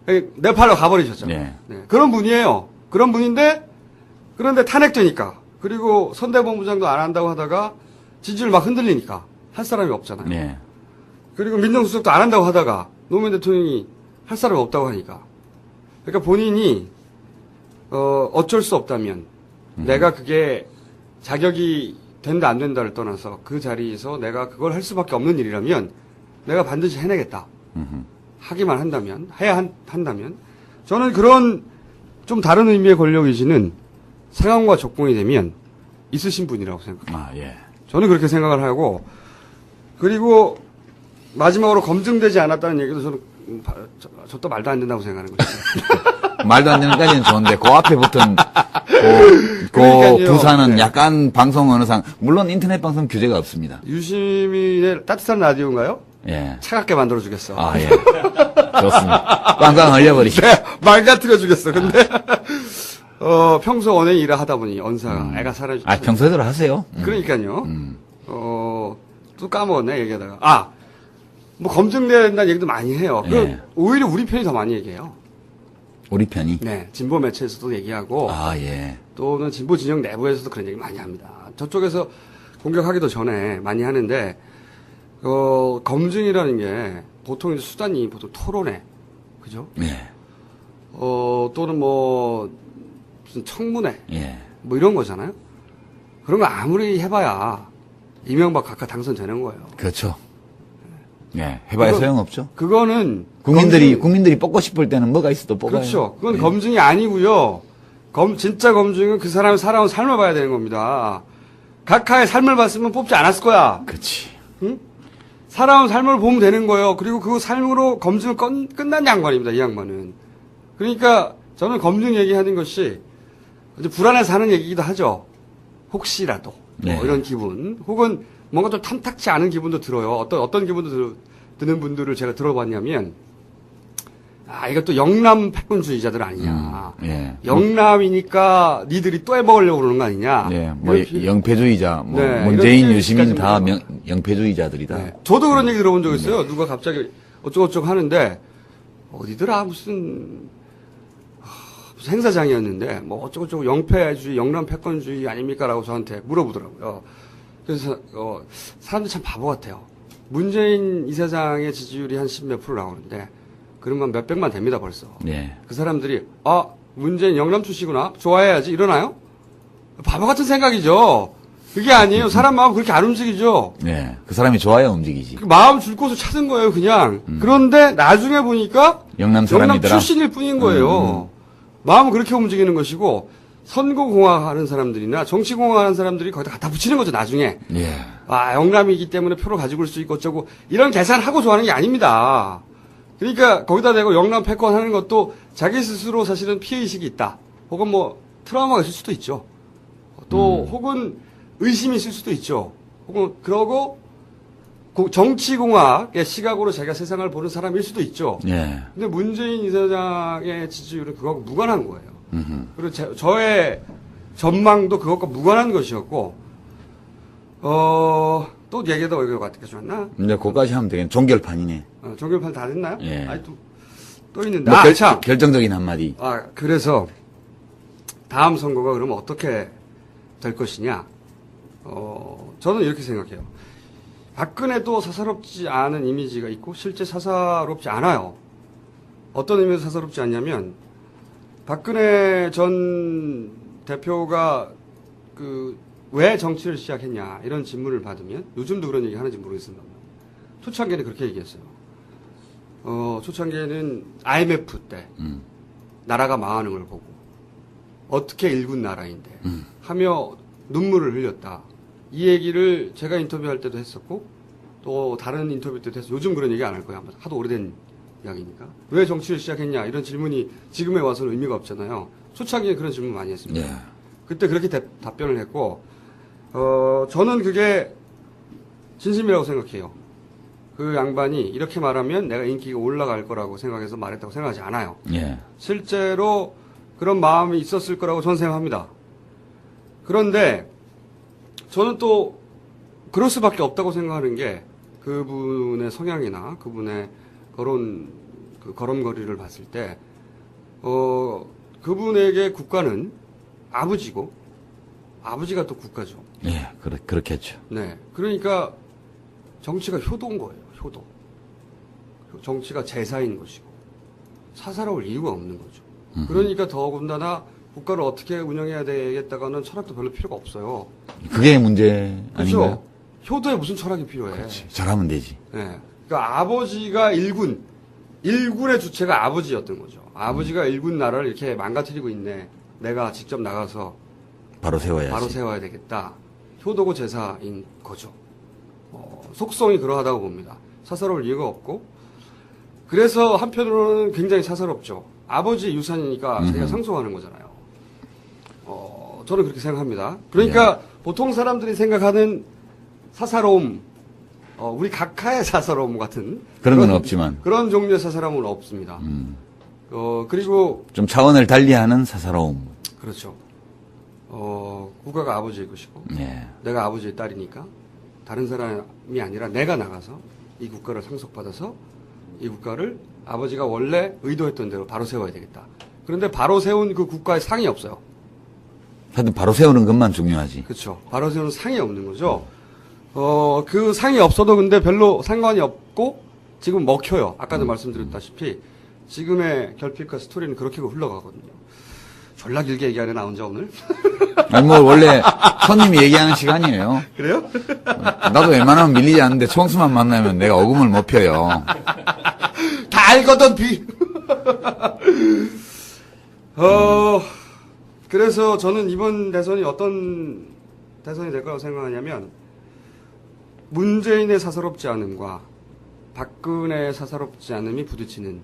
내 팔로 가버리셨잖아요. 예. 네. 그런 분이에요. 그런 분인데 그런데 탄핵되니까 그리고 선대본부장도 안 한다고 하다가 지지율 막 흔들리니까 할 사람이 없잖아요. 예. 그리고 민정수석도 안 한다고 하다가 노무현 대통령이 할 사람이 없다고 하니까 그러니까 본인이 어쩔 수 없다면 내가 그게 자격이 된다 안 된다를 떠나서 그 자리에서 내가 그걸 할 수밖에 없는 일이라면 내가 반드시 해내겠다. 하기만 한다면 한다면 저는 그런 좀 다른 의미의 권력 의지는 상황과 조건이 되면 있으신 분이라고 생각합니다. 아, 예. 저는 그렇게 생각을 하고 그리고 마지막으로 검증되지 않았다는 얘기도 저는 저도 말도 안 된다고 생각하는 거죠. 말도 안 되는까지는 좋은데 그 앞에 붙은 그러니까요. 부사는 네. 약간 방송 언어상 물론 인터넷 방송 규제가 없습니다. 유시민의 따뜻한 라디오인가요? 예. 차갑게 만들어 주겠어. 아, 예. 좋습니다. 꽝꽝 얼려버리시죠. 네, 말 같으려 주겠어. 근데 평소 원에 일을 하다 보니 언사가 애가 사라지죠. 아, 평소대로 하세요. 그러니까요. 또 까먹었네 얘기하다가 뭐 검증된다는 얘기도 많이 해요. 예. 오히려 우리 편이 더 많이 얘기해요. 우리 편이. 네, 진보 매체에서도 얘기하고 아, 예. 또는 진보 진영 내부에서도 그런 얘기 많이 합니다. 저쪽에서 공격하기도 전에 많이 하는데 검증이라는 게 보통 이제 수단이 보통 토론회 그죠? 예. 또는 뭐, 무슨 청문회. 예. 뭐 이런 거잖아요. 그런 거 아무리 해봐야 이명박 각하 당선되는 거예요. 그렇죠. 예. 해봐야 소용없죠. 그거는 국민들이 뽑고 싶을 때는 뭐가 있어도 뽑아요. 그렇죠. 그건 예. 검증이 아니고요. 진짜 검증은 그 사람이 살아온 삶을 봐야 되는 겁니다. 각하의 삶을 봤으면 뽑지 않았을 거야. 그렇지. 응? 살아온 삶을 보면 되는 거예요. 그리고 그 삶으로 검증을 끝난 양반입니다. 이 양반은. 그러니까 저는 검증 얘기하는 것이 이제 불안해서 하는 얘기이기도 하죠. 혹시라도 뭐 네. 이런 기분, 혹은 뭔가 좀 탐탁치 않은 기분도 들어요. 어떤 기분도 드는 분들을 제가 들어봤냐면, 이것도 영남 패권주의자들 아니냐. 예. 영남이니까 니들이 또 해먹으려고 그러는 거 아니냐. 예. 뭐 이렇게. 영패주의자, 뭐 네, 문재인, 이런 유시민 다 얘기까지 영패주의자들이다. 네. 저도 그런 얘기 들어본 적 있어요. 누가 갑자기 어쩌고저쩌고 하는데, 어디더라 무슨 행사장이었는데 뭐 어쩌고저쩌고 영패주의, 영남 패권주의 아닙니까라고 저한테 물어보더라고요. 그래서 사람들이 참 바보 같아요. 문재인 이사장의 지지율이 한 10몇 프로 나오는데 그러면 몇백만 됩니다 벌써. 예. 그 사람들이 문재인 영남 출시구나 좋아해야지 이러나요? 바보 같은 생각이죠. 그게 아니에요. 사람 마음 그렇게 안 움직이죠. 예. 그 사람이 좋아야 움직이지. 그 마음 줄 곳을 찾은 거예요 그냥. 그런데 나중에 보니까 영남 사람이더라. 출신일 뿐인 거예요. 마음은 그렇게 움직이는 것이고 선거공학 하는 사람들이나 정치공학 하는 사람들이 거기다 갖다 붙이는 거죠 나중에. 예. 영남이기 때문에 표를 가지고 올 수 있고 어쩌고 이런 계산하고 좋아하는 게 아닙니다. 그러니까 거기다 대고 영남 패권 하는 것도 자기 스스로 사실은 피해의식이 있다. 혹은 뭐 트라우마가 있을 수도 있죠. 또 혹은 의심이 있을 수도 있죠. 혹은 그러고 정치공학의 시각으로 자기가 세상을 보는 사람일 수도 있죠. 예. 근데 문재인 이사장의 지지율은 그거하고 무관한 거예요. 그리고 저의 전망도 그것과 무관한 것이었고, 또 얘기도 여기가 어떻게 좋았나? 이제 그까지 하면 되겠네. 종결판이네. 종결판 다 됐나요? 예. 아니, 또 있는데. 뭐 참. 결정적인 한마디. 그래서 다음 선거가 그러면 어떻게 될 것이냐? 저는 이렇게 생각해요. 박근혜도 사사롭지 않은 이미지가 있고 실제 사사롭지 않아요. 어떤 의미에서 사사롭지 않냐면 박근혜 전 대표가 왜 정치를 시작했냐 이런 질문을 받으면 요즘도 그런 얘기 하는지 모르겠습니다. 초창기에는 그렇게 얘기했어요. 초창기에는 IMF 때 나라가 망하는 걸 보고 어떻게 일군 나라인데 하며 눈물을 흘렸다. 이 얘기를 제가 인터뷰할 때도 했었고 또 다른 인터뷰 때도 했어요. 요즘 그런 얘기 안 할 거예요. 하도 오래된 이야기니까. 왜 정치를 시작했냐 이런 질문이 지금에 와서는 의미가 없잖아요. 초창기에 그런 질문 많이 했습니다. 예. 그때 그렇게 답변을 했고 저는 그게 진심이라고 생각해요. 그 양반이 이렇게 말하면 내가 인기가 올라갈 거라고 생각해서 말했다고 생각하지 않아요. 예. 실제로 그런 마음이 있었을 거라고 저는 생각합니다. 그런데 저는 또 그럴 수밖에 없다고 생각하는 게 그분의 성향이나 그분의 걸음걸이를 봤을 때 그분에게 국가는 아버지고 아버지가 또 국가죠. 예. 그렇겠죠. 네. 그러니까 정치가 효도인 거예요. 효도. 정치가 제사인 것이고 사사로울 이유가 없는 거죠. 그러니까 더군다나 국가를 어떻게 운영해야 되겠다가는 철학도 별로 필요가 없어요. 그게 문제 그렇죠? 아닌가요? 효도에 무슨 철학이 필요해? 그렇지. 잘하면 되지. 네. 그러니까 아버지가 일군의 주체가 아버지였던 거죠. 아버지가 일군 나라를 이렇게 망가뜨리고 있네. 내가 직접 나가서 바로 세워야지. 바로 세워야 되겠다. 효도고 제사인 거죠. 속성이 그러하다고 봅니다. 사사로울 이유가 없고 그래서 한편으로는 굉장히 사사롭죠. 아버지 유산이니까 자기가 상속하는 거잖아요. 저는 그렇게 생각합니다. 그러니까 보통 사람들이 생각하는 사사로움, 우리 각하의 사사로움 같은 그런 건 없지만. 그런 종류의 사사로움은 없습니다. 그리고 좀 차원을 달리하는 사사로움. 그렇죠. 국가가 아버지일 것이고 예. 내가 아버지의 딸이니까 다른 사람이 아니라 내가 나가서 이 국가를 상속받아서 이 국가를 아버지가 원래 의도했던 대로 바로 세워야 되겠다. 그런데 바로 세운 그 국가에 상이 없어요. 하여튼 바로 세우는 것만 중요하지. 그렇죠. 바로 세우는 상이 없는 거죠. 그 상이 없어도 근데 별로 상관이 없고 지금 먹혀요. 아까도 말씀드렸다시피 지금의 결핍과 스토리는 그렇게 흘러가거든요. 졸라 길게 얘기하네, 나 혼자 오늘. 아니, 뭐, 원래 손님이 얘기하는 시간이에요. 그래요? 나도 웬만하면 밀리지 않는데 총수만 만나면 내가 어금을 못 펴요. 다 알거든, 그래서 저는 이번 대선이 어떤 대선이 될 거라고 생각하냐면, 문재인의 사사롭지 않음과 박근혜의 사사롭지 않음이 부딪히는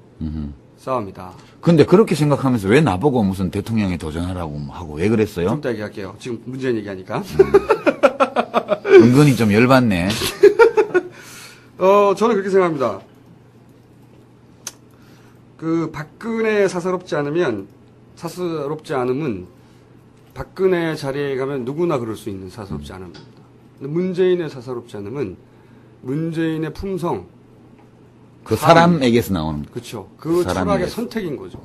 싸움이다. 근데 그렇게 생각하면서 왜 나보고 무슨 대통령에 도전하라고 하고 왜 그랬어요? 좀 이따 얘기할게요. 지금 문재인 얘기하니까. 은근히 좀 열받네. 저는 그렇게 생각합니다. 그 박근혜의 사사롭지 않음은 박근혜 자리에 가면 누구나 그럴 수 있는 사사롭지 않음입니다. 근데 문재인의 사사롭지 않음은 문재인의 품성, 그 사람에게서 나오는. 그렇죠. 그 사람에게서. 철학의 선택인 거죠.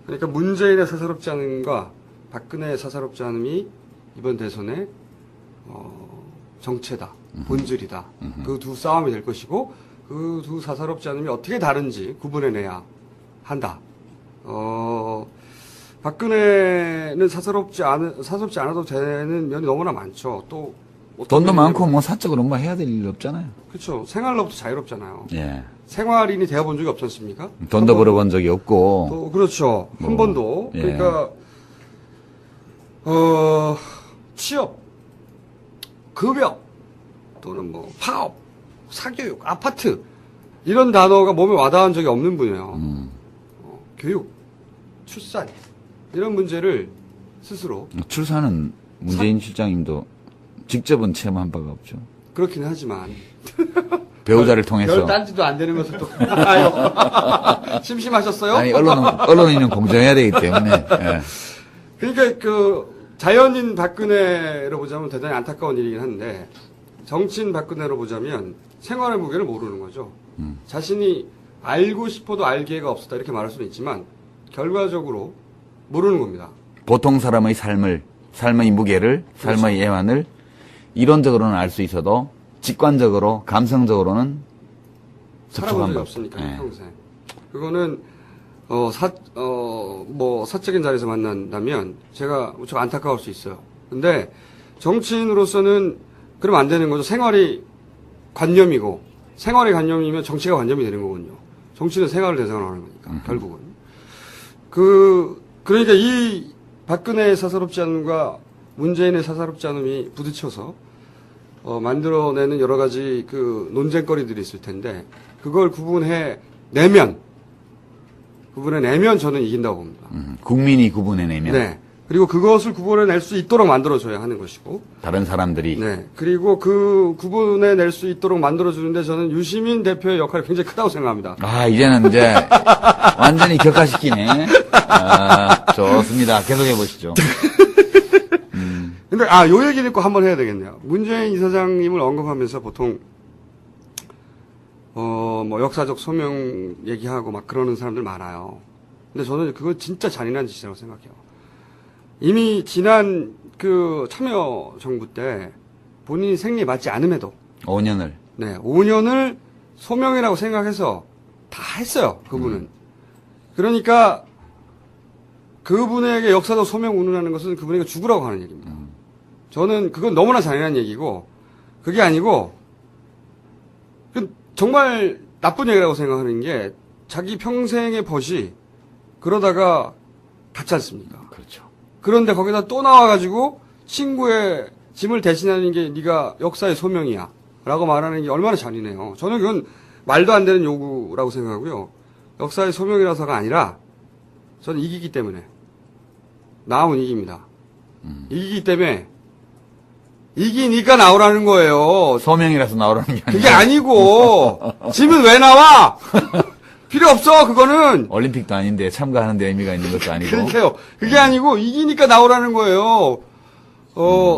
그러니까 문재인의 사사롭지 않음과 박근혜의 사사롭지 않음이 이번 대선의 정체다, 본질이다. 그 두 싸움이 될 것이고 그 두 사사롭지 않음이 어떻게 다른지 구분해내야 한다. 박근혜는 사사롭지 않아도 되는 면이 너무나 많죠. 또 돈도 많고 뭐 사적으로 뭐 해야 될 일 없잖아요. 그렇죠. 생활로부터 자유롭잖아요. 예. 생활인이 되어본 적이 없지 않습니까? 돈도 벌어본 적이 없고. 또 그렇죠. 한 번도. 예. 그러니까 취업, 급여 또는 뭐 파업, 사교육, 아파트 이런 단어가 몸에 와닿은 적이 없는 분이에요. 교육, 출산 이런 문제를 스스로 출산은 문재인 실장님도 직접은 체험한 바가 없죠. 그렇긴 하지만 배우자를 통해서. 별 딴지도 안 되는 것을 또 아유. 심심하셨어요? 아니, 언론인은 공정해야 되기 때문에. 예. 그러니까 그 자연인 박근혜로 보자면 대단히 안타까운 일이긴 한데 정치인 박근혜로 보자면 생활의 무게를 모르는 거죠. 자신이 알고 싶어도 알 기회가 없었다 이렇게 말할 수는 있지만 결과적으로 모르는 겁니다. 보통 사람의 삶의 무게를, 그렇죠. 삶의 애환을 이론적으로는 알 수 있어도 직관적으로, 감성적으로는 살아본 적이 바- 없으니까 예. 평생. 그거는 뭐 사적인 자리에서 만난다면 제가 무척 안타까울 수 있어요. 근데 정치인으로서는 그러면 안 되는 거죠. 생활이 관념이고 생활이 관념이면 정치가 관념이 되는 거군요. 정치는 생활을 대상으로 하는 거니까 결국은. 그러니까 이 박근혜의 사사롭지 않음과 문재인의 사사롭지 않음이 부딪혀서 만들어내는 여러 가지 그 논쟁거리들이 있을 텐데 그걸 구분해내면 저는 이긴다고 봅니다. 국민이 구분해내면 네. 그리고 그것을 구분해낼 수 있도록 만들어줘야 하는 것이고. 다른 사람들이 네. 그리고 그 구분해낼 수 있도록 만들어주는데 저는 유시민 대표의 역할이 굉장히 크다고 생각합니다. 이제는 이제 완전히 격화시키네. 좋습니다. 계속해 보시죠. 근데 요 얘기를 꼭 한번 해야 되겠네요. 문재인 이사장님을 언급하면서 보통 뭐 역사적 소명 얘기하고 막 그러는 사람들 많아요. 근데 저는 그거 진짜 잔인한 짓이라고 생각해요. 이미 지난 그 참여정부 때 본인이 생리에 맞지 않음에도 5년을. 네, 5년을 소명이라고 생각해서 다 했어요, 그분은. 그러니까 그분에게 역사적 소명 운운하는 것은 그분에게 죽으라고 하는 얘기입니다. 저는 그건 너무나 잔인한 얘기고 그게 아니고 정말 나쁜 얘기라고 생각하는 게 자기 평생의 벗이 그러다가 닿지 않습니까? 그렇죠. 그런데 거기다 또 나와가지고 친구의 짐을 대신하는 게 네가 역사의 소명이야 라고 말하는 게 얼마나 잔인해요. 저는 그건 말도 안 되는 요구라고 생각하고요. 역사의 소명이라서가 아니라 저는 이기기 때문에 나오면 이깁니다. 이기기 때문에 이기니까 나오라는 거예요. 소명이라서 나오라는 게 아니라. 그게 아니고 짐은 왜 나와? 필요 없어 그거는. 올림픽도 아닌데 참가하는 데 의미가 있는 것도 아니고. 그러니까요. 그게 아니고 이기니까 나오라는 거예요.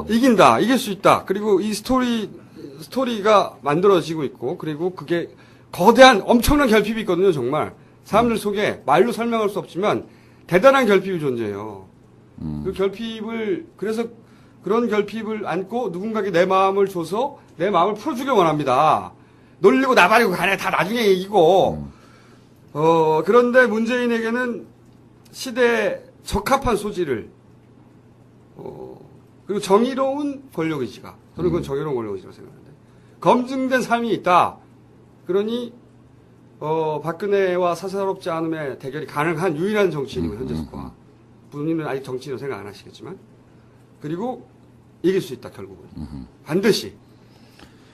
이긴다. 이길 수 있다. 그리고 이 스토리가 만들어지고 있고 그리고 그게 거대한 엄청난 결핍이 있거든요. 정말. 사람들 속에 말로 설명할 수 없지만 대단한 결핍이 존재해요. 그 결핍을 그래서 그런 결핍을 안고 누군가에게 내 마음을 줘서 내 마음을 풀어주길 원합니다. 놀리고 나발이고 간에 다 나중에 얘기고 그런데 문재인에게는 시대에 적합한 소지를, 그리고 정의로운 권력의지가, 저는 그건 정의로운 권력의지라고 생각하는데, 검증된 삶이 있다. 그러니, 박근혜와 사사롭지 않음의 대결이 가능한 유일한 정치인이고, 현재 속과. 본인은 아직 정치인으로 생각 안 하시겠지만, 그리고 이길 수 있다, 결국은. 반드시.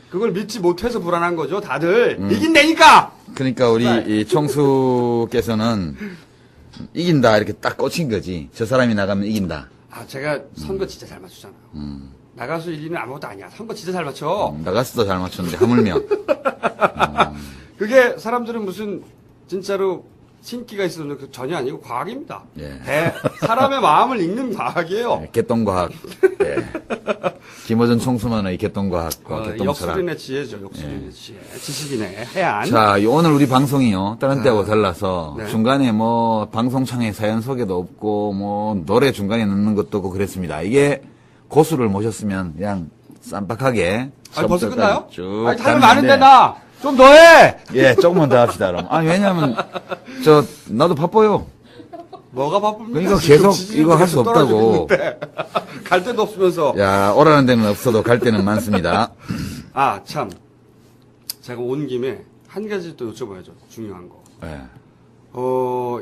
그걸 믿지 못해서 불안한 거죠, 다들. 이긴다니까! 그러니까 우리 이 총수께서는 이긴다 이렇게 딱 꽂힌 거지. 저 사람이 나가면 이긴다. 제가 선거 진짜 잘 맞추잖아요. 나가서 이기는 아무것도 아니야. 선거 진짜 잘 맞춰. 나가서도 잘 맞췄는데 하물며. 그게 사람들은 무슨 진짜로 신기가 있어서 전혀 아니고 과학입니다. 예. 사람의 마음을 읽는 과학이에요. 네, 개똥과학. 예. 김어준 총수만의 개똥과학과 개똥철학. 역술인의 지혜죠. 역술인의 지혜. 지식인의 해안. 자, 오늘 우리 방송이요. 다른 때하고 달라서 네. 중간에 뭐 방송창에 사연 소개도 없고 뭐 노래 중간에 넣는 것도 없고 그랬습니다. 이게 고수를 모셨으면 그냥 쌈박하게. 벌써 끝나요? 쭉 할 말 갔는데. 많은데 나! 좀 더 해! 예, 조금만 더 합시다, 그럼. 아니, 왜냐면, 나도 바빠요. 뭐가 바쁩니까? 그러니까 지금 계속 지지율이 이거 할 수 계속 떨어지고 없다고. 있는데. 갈 데도 없으면서. 야, 오라는 데는 없어도 갈 데는 많습니다. 참. 제가 온 김에 한 가지 또 여쭤봐야죠. 중요한 거. 예.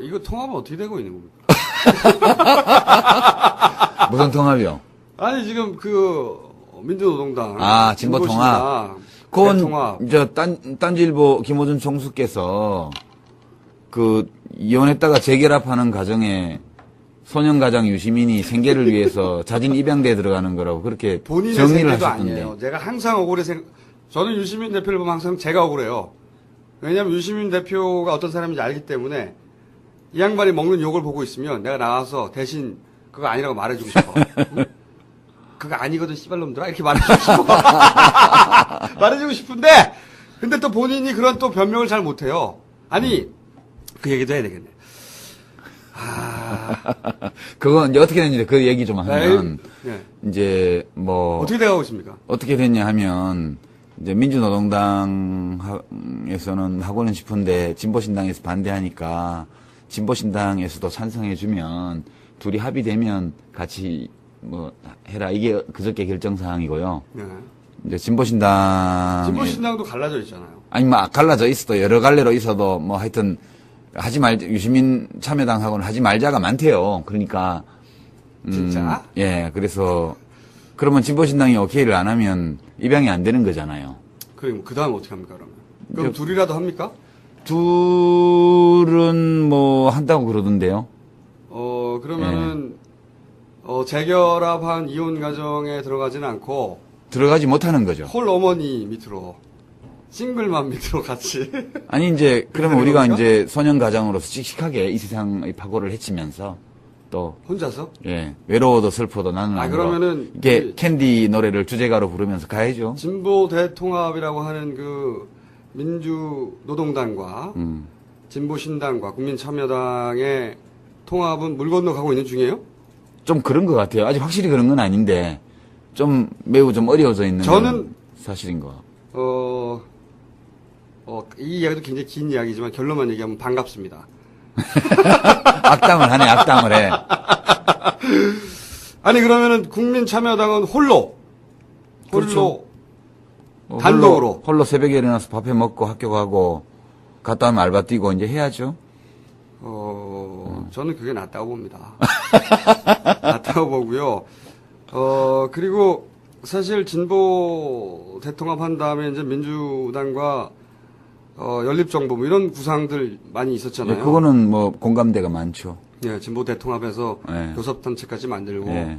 이거 통합은 어떻게 되고 있는 겁니까? 무슨 통합이요? 아니, 지금 민주노동당. 아, 진보통합. 그건, 통합. 딴지일보 김호준 총수께서, 이혼했다가 재결합하는 과정에 소년가장 유시민이 생계를 위해서 자진 입양대에 들어가는 거라고 그렇게 본인의 정리를 생계도 하셨던데. 아니에요. 제가 항상 억울해 저는 유시민 대표를 보면 항상 제가 억울해요. 왜냐하면 유시민 대표가 어떤 사람인지 알기 때문에 이 양반이 먹는 욕을 보고 있으면 내가 나와서 대신 그거 아니라고 말해주고 싶어. 응? 그거 아니거든, 씨발놈들아. 이렇게 말해주고 싶어. 말해주고 싶은데, 근데 또 본인이 그런 또 변명을 잘 못해요. 아니, 그 얘기도 해야 되겠네. 그건 이제 어떻게 됐는지 그 얘기 좀 하면, 네. 이제 어떻게 돼가고 있습니까? 어떻게 됐냐 하면, 이제 민주노동당에서는 하고는 싶은데, 진보신당에서 반대하니까, 진보신당에서도 찬성해주면, 둘이 합의되면 같이 해라. 이게 그저께 결정사항이고요. 네. 이제 진보신당도 갈라져 있잖아요. 아니, 갈라져 있어도 여러 갈래로 있어도 하여튼, 유시민 참여당하고는 하지 말자가 많대요. 그러니까. 진짜? 예, 그래서, 그러면 진보신당이 오케이를 안 하면 입양이 안 되는 거잖아요. 그럼 그 다음 어떻게 합니까, 그럼 둘이라도 합니까? 둘은 한다고 그러던데요. 그러면은, 재결합한 이혼 가정에 들어가지는 않고, 들어가지 못하는 거죠. 홀 어머니 밑으로, 싱글맘 밑으로 같이. 아니, 이제, 그러면 우리가 그러니까? 이제 소년가장으로서 씩씩하게 이 세상의 파고를 헤치면서, 또, 혼자서? 예, 외로워도 슬퍼도 나는 아무로. 그러면은, 이게 캔디 노래를 주제가로 부르면서 가야죠. 진보 대통합이라고 하는 민주노동당과, 진보신당과 국민참여당의 통합은 물 건너 가고 있는 중이에요? 좀 그런 것 같아요. 아직 확실히 그런 건 아닌데, 매우 좀 어려워져 있는 저는 사실인 거. 이 이야기도 굉장히 긴 이야기지만 결론만 얘기하면 반갑습니다. 악담을 하네, 악담을 해. 아니, 그러면은 국민참여당은 홀로, 그렇죠. 단독으로. 홀로 새벽에 일어나서 밥해 먹고 학교 가고, 갔다 오면 알바 뛰고 이제 해야죠. 저는 그게 낫다고 봅니다. 낫다고 보고요. 그리고 사실 진보 대통합한 다음에 이제 민주당과 연립정부 이런 구상들 많이 있었잖아요. 예, 그거는 공감대가 많죠. 예, 진보 대통합에서 예. 교섭단체까지 만들고 예.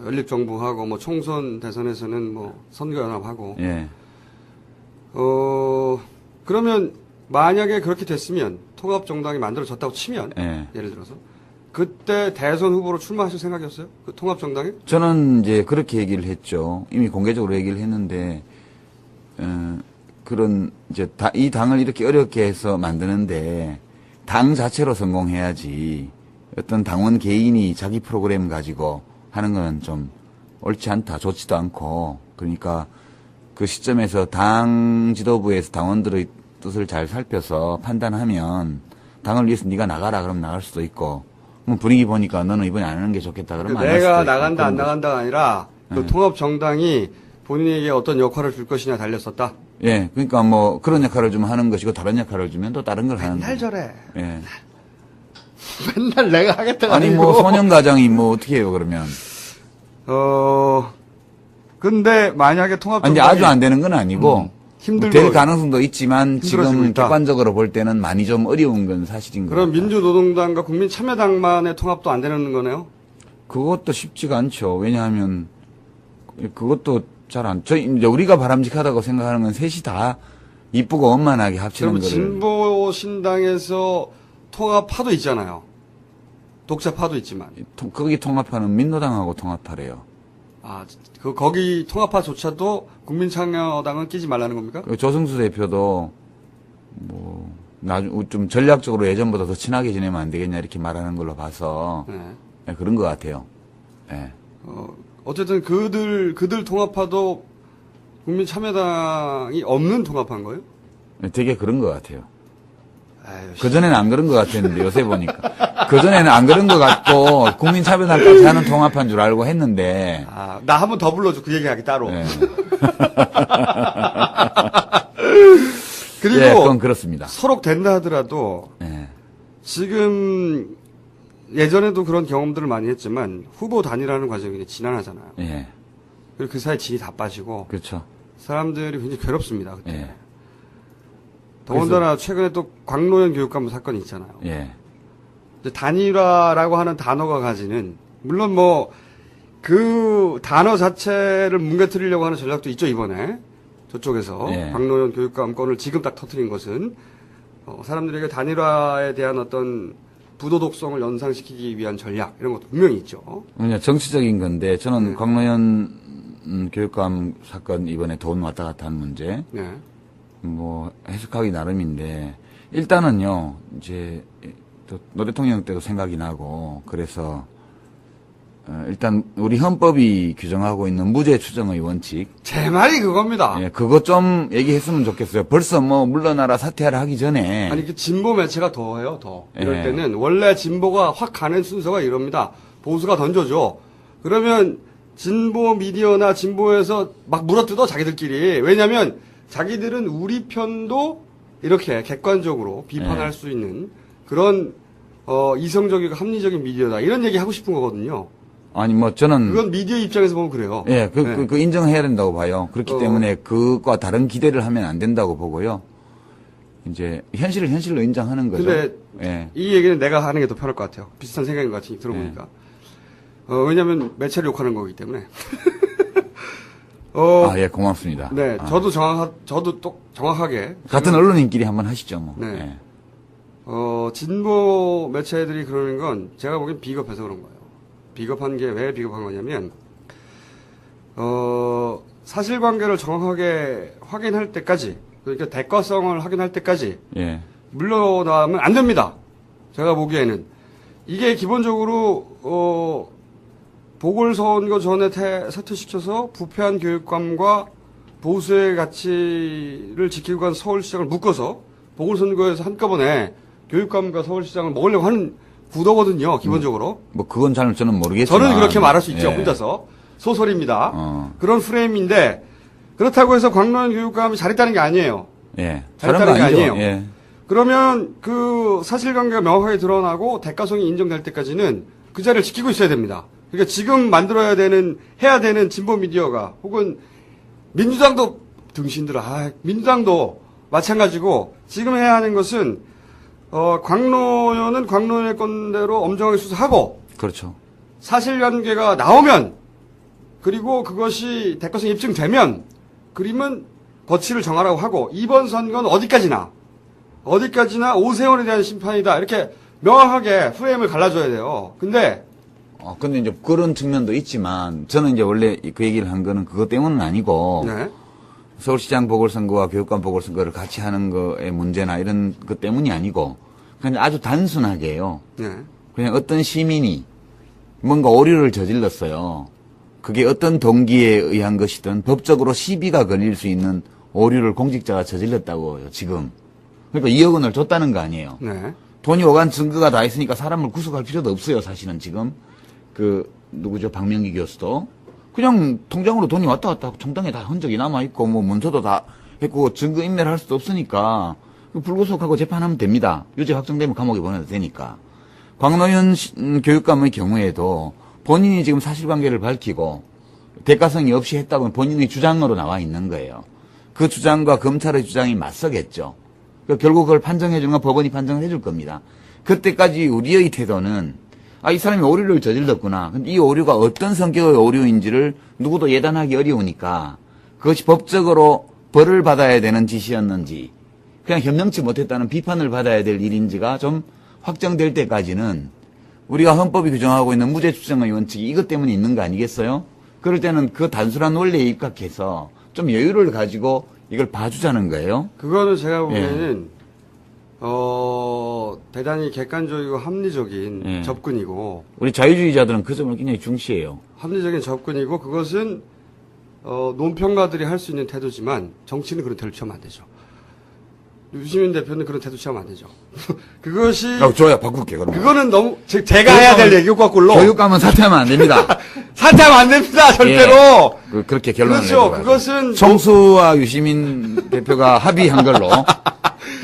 연립정부하고 총선 대선에서는 선거연합하고 예. 그러면 만약에 그렇게 됐으면 통합정당이 만들어졌다고 치면 예. 예를 들어서 그때 대선 후보로 출마하실 생각이었어요? 그 통합정당에? 저는 이제 그렇게 얘기를 했죠. 이미 공개적으로 얘기를 했는데, 이 당을 이렇게 어렵게 해서 만드는데, 당 자체로 성공해야지, 어떤 당원 개인이 자기 프로그램 가지고 하는 건 좀 옳지 않다, 좋지도 않고, 그러니까 그 시점에서 당 지도부에서 당원들의 뜻을 잘 살펴서 판단하면 당을 위해서 네가 나가라 그러면 나갈 수도 있고 그럼 분위기 보니까 너는 이번에 안 하는 게 좋겠다 그러면 안 할 수도 내가 있고 나간다 안 그런 거죠. 나간다가 아니라 그 통합 정당이 본인에게 어떤 역할을 줄 것이냐 달렸었다. 예, 그러니까 뭐 그런 역할을 좀 하는 것이고 다른 역할을 주면 또 다른 걸 하는 맨날 거죠. 저래. 예. 맨날 내가 하겠다가 아니 아니고. 뭐 소년 가장이 뭐 어떻게 해요 그러면? 근데 만약에 통합 아니 정당이 아주 안 되는 건 아니고 힘들고 될 가능성도 있지만 힘들어지고 지금 있다. 객관적으로 볼 때는 많이 좀 어려운 건 사실인 그럼 거예요. 민주노동당과 국민참여당만의 통합도 안 되는 거네요. 그것도 쉽지가 않죠. 왜냐하면 그것도 잘 안. 저희 이제 우리가 바람직하다고 생각하는 건 셋이 다 이쁘고 원만하게 합치는 그럼 거를. 진보 신당에서 통합파도 있잖아요. 독자파도 있지만. 거기 통합하는 민노당하고 통합하래요. 거기 통합파조차도 국민참여당은 끼지 말라는 겁니까? 그 조승수 대표도 뭐 나중 좀 전략적으로 예전보다 더 친하게 지내면 안 되겠냐 이렇게 말하는 걸로 봐서 네. 네, 그런 것 같아요. 네. 어쨌든 그들 통합파도 국민참여당이 없는 통합한 거예요? 되게 그런 것 같아요. 아유, 그전에는 안 그런 것 같았는데 요새 보니까. 그전에는 안 그런 것 같고 국민참여당까지 하는 통합한 줄 알고 했는데. 나 한 번 더 불러줘. 그 얘기하기 따로. 네. 그리고 예, 그건 그렇습니다. 서로 된다 하더라도 예. 지금 예전에도 그런 경험들을 많이 했지만 후보 단일화하는 과정이 지난하잖아요. 예. 그리고 그 사이 진이 다 빠지고 그렇죠. 사람들이 굉장히 괴롭습니다. 그때. 예. 더군다나 최근에 또 광노현 교육감무 사건이 있잖아요. 예. 이제 단일화라고 하는 단어가 가지는 물론 뭐 그 단어 자체를 뭉개뜨리려고 하는 전략도 있죠 이번에 저쪽에서 예. 광노현 교육감 건을 지금 딱 터뜨린 것은 사람들에게 단일화에 대한 어떤 부도덕성을 연상시키기 위한 전략 이런 것도 분명히 있죠. 그냥 정치적인 건데 저는 광노현 교육감 사건 이번에 돈 왔다 갔다 하는 문제 네. 뭐 해석하기 나름인데 일단은요 이제 또 노 대통령 때도 생각이 나고 그래서 일단 우리 헌법이 규정하고 있는 무죄 추정의 원칙 제 말이 그겁니다. 예, 그거 좀 얘기했으면 좋겠어요. 벌써 뭐 물러나라 사퇴하라 하기 전에 아니 그 진보 매체가 더해요 더. 이럴 예. 때는 원래 진보가 확 가는 순서가 이럽니다. 보수가 던져줘. 그러면 진보 미디어나 진보에서 막 물어뜯어 자기들끼리. 왜냐하면 자기들은 우리 편도 이렇게 객관적으로 비판할 예. 수 있는 그런 이성적이고 합리적인 미디어다 이런 얘기 하고 싶은 거거든요. 아니 뭐 저는 그건 미디어 입장에서 보면 그래요. 예, 네. 그 인정해야 된다고 봐요. 그렇기 때문에 그것과 다른 기대를 하면 안 된다고 보고요. 이제 현실을 현실로 인정하는 거죠. 근데 예. 이 얘기는 내가 하는 게 더 편할 것 같아요. 비슷한 생각인 것 같으니 들어보니까. 왜냐하면 매체를 욕하는 거기 때문에. 예, 고맙습니다. 네, 저도 또 정확하게. 같은 언론인끼리 한번 하시죠, 뭐. 네. 예. 진보 매체들이 그러는 건 제가 보기엔 비겁해서 그런 거예요. 비겁한 게 왜 비겁한 거냐면, 사실관계를 정확하게 확인할 때까지, 그러니까 대가성을 확인할 때까지, 예. 물러나면 안 됩니다. 제가 보기에는. 이게 기본적으로, 보궐선거 전에 사퇴시켜서 부패한 교육감과 보수의 가치를 지키고 간 서울시장을 묶어서 보궐선거에서 한꺼번에 교육감과 서울시장을 먹으려고 하는 구도거든요, 기본적으로. 뭐 그건 잘 저는 모르겠지만. 저는 그렇게 말할 수 있죠, 예. 혼자서. 소설입니다. 어. 그런 프레임인데, 그렇다고 해서 광노현 교육감이 잘했다는 게 아니에요. 예. 잘했다는 게 아니죠. 아니에요. 예. 그러면 그 사실관계가 명확하게 드러나고 대가성이 인정될 때까지는 그 자리를 지키고 있어야 됩니다. 그러니까 지금 해야 되는 진보 미디어가 혹은 민주당도 등신들아, 민주당도 마찬가지고 지금 해야 하는 것은 광노현은 광노현의 건대로 엄정하게 수사하고 그렇죠. 사실관계가 나오면 그리고 그것이 대가성이 입증되면 그러면 거취를 정하라고 하고 이번 선거는 어디까지나 오세훈에 대한 심판이다 이렇게 명확하게 프레임을 갈라줘야 돼요. 근데 이제 그런 측면도 있지만 저는 이제 원래 그 얘기를 한 거는 그것 때문은 아니고 네. 서울시장 보궐선거와 교육감 보궐선거를 같이 하는 거의 문제나 이런 것 때문이 아니고 그냥 아주 단순하게요. 네. 그냥 어떤 시민이 뭔가 오류를 저질렀어요. 그게 어떤 동기에 의한 것이든 법적으로 시비가 걸릴 수 있는 오류를 공직자가 저질렀다고요, 지금. 그러니까 2억 원을 줬다는 거 아니에요. 네. 돈이 오간 증거가 다 있으니까 사람을 구속할 필요도 없어요. 사실은 지금 누구죠? 박명기 교수도 그냥 통장으로 돈이 왔다 갔다 하고 통장에 다 흔적이 남아 있고 뭐 문서도 다 했고 증거 인멸할 수도 없으니까 불구속하고 재판하면 됩니다. 유죄 확정되면 감옥에 보내도 되니까. 광노현 교육감의 경우에도 본인이 지금 사실관계를 밝히고 대가성이 없이 했다고 본인의 주장으로 나와 있는 거예요. 그 주장과 검찰의 주장이 맞서겠죠. 결국 그걸 판정해 주는 건 법원이 판정을 해줄 겁니다. 그때까지 우리의 태도는 이 사람이 오류를 저질렀구나. 근데 이 오류가 어떤 성격의 오류인지를 누구도 예단하기 어려우니까 그것이 법적으로 벌을 받아야 되는 짓이었는지 그냥 현명치 못했다는 비판을 받아야 될 일인지가 좀 확정될 때까지는 우리가 헌법이 규정하고 있는 무죄 추정의 원칙이 이것 때문에 있는 거 아니겠어요? 그럴 때는 그 단순한 원리에 입각해서 좀 여유를 가지고 이걸 봐주자는 거예요. 그거는 제가 보기에는 대단히 객관적이고 합리적인 접근이고 우리 자유주의자들은 그 점을 굉장히 중시해요. 합리적인 접근이고 그것은 논평가들이 할 수 있는 태도지만 정치는 그런 태도를 취하면 안 되죠. 유시민 대표는 그런 태도 취하면 안 되죠. 그것이 좋아요. 바꿀게 그럼. 그거는 너무 제가 해야 될 얘기고 거꾸로 교육감은 사퇴하면 안 됩니다. 사퇴하면 안 됩니다. 절대로. 그렇게 결론을 그렇죠. 내려가지고. 그것은 총수와 유시민 대표가 합의한 걸로.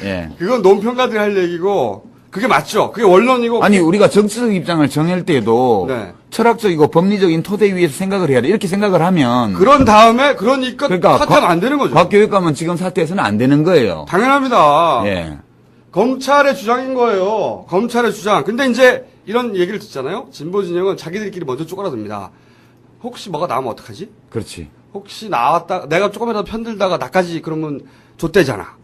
예. 그건 논평가들이 할 얘기고 그게 맞죠. 그게 원론이고. 아니 우리가 정치적 입장을 정할 때도 네. 철학적이고 법리적인 토대 위에서 생각을 해야 돼. 이렇게 생각을 하면 그런 다음에 그러니까 사퇴하면 안 되는 거죠. 곽 교육감은 지금 사퇴해서는 안 되는 거예요. 당연합니다. 예. 검찰의 주장인 거예요. 검찰의 주장. 근데 이제 이런 얘기를 듣잖아요. 진보 진영은 자기들끼리 먼저 쪼그라듭니다. 혹시 뭐가 나오면 어떡하지? 그렇지. 혹시 나왔다 내가 조금이라도 편들다가 나까지 그러면 좆대잖아.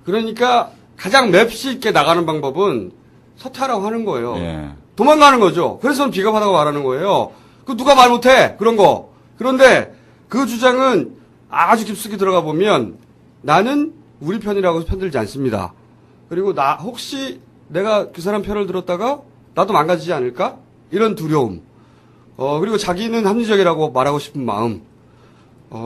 그러니까 가장 맵시 있게 나가는 방법은 사퇴하라고 하는 거예요. 예. 도망가는 거죠. 그래서 비겁하다고 말하는 거예요. 그 누가 말 못해 그런 거. 그런데 그 주장은 아주 깊숙이 들어가 보면 나는 우리 편이라고 해서 편들지 않습니다. 그리고 혹시 내가 그 사람 편을 들었다가 나도 망가지지 않을까? 이런 두려움. 그리고 자기는 합리적이라고 말하고 싶은 마음.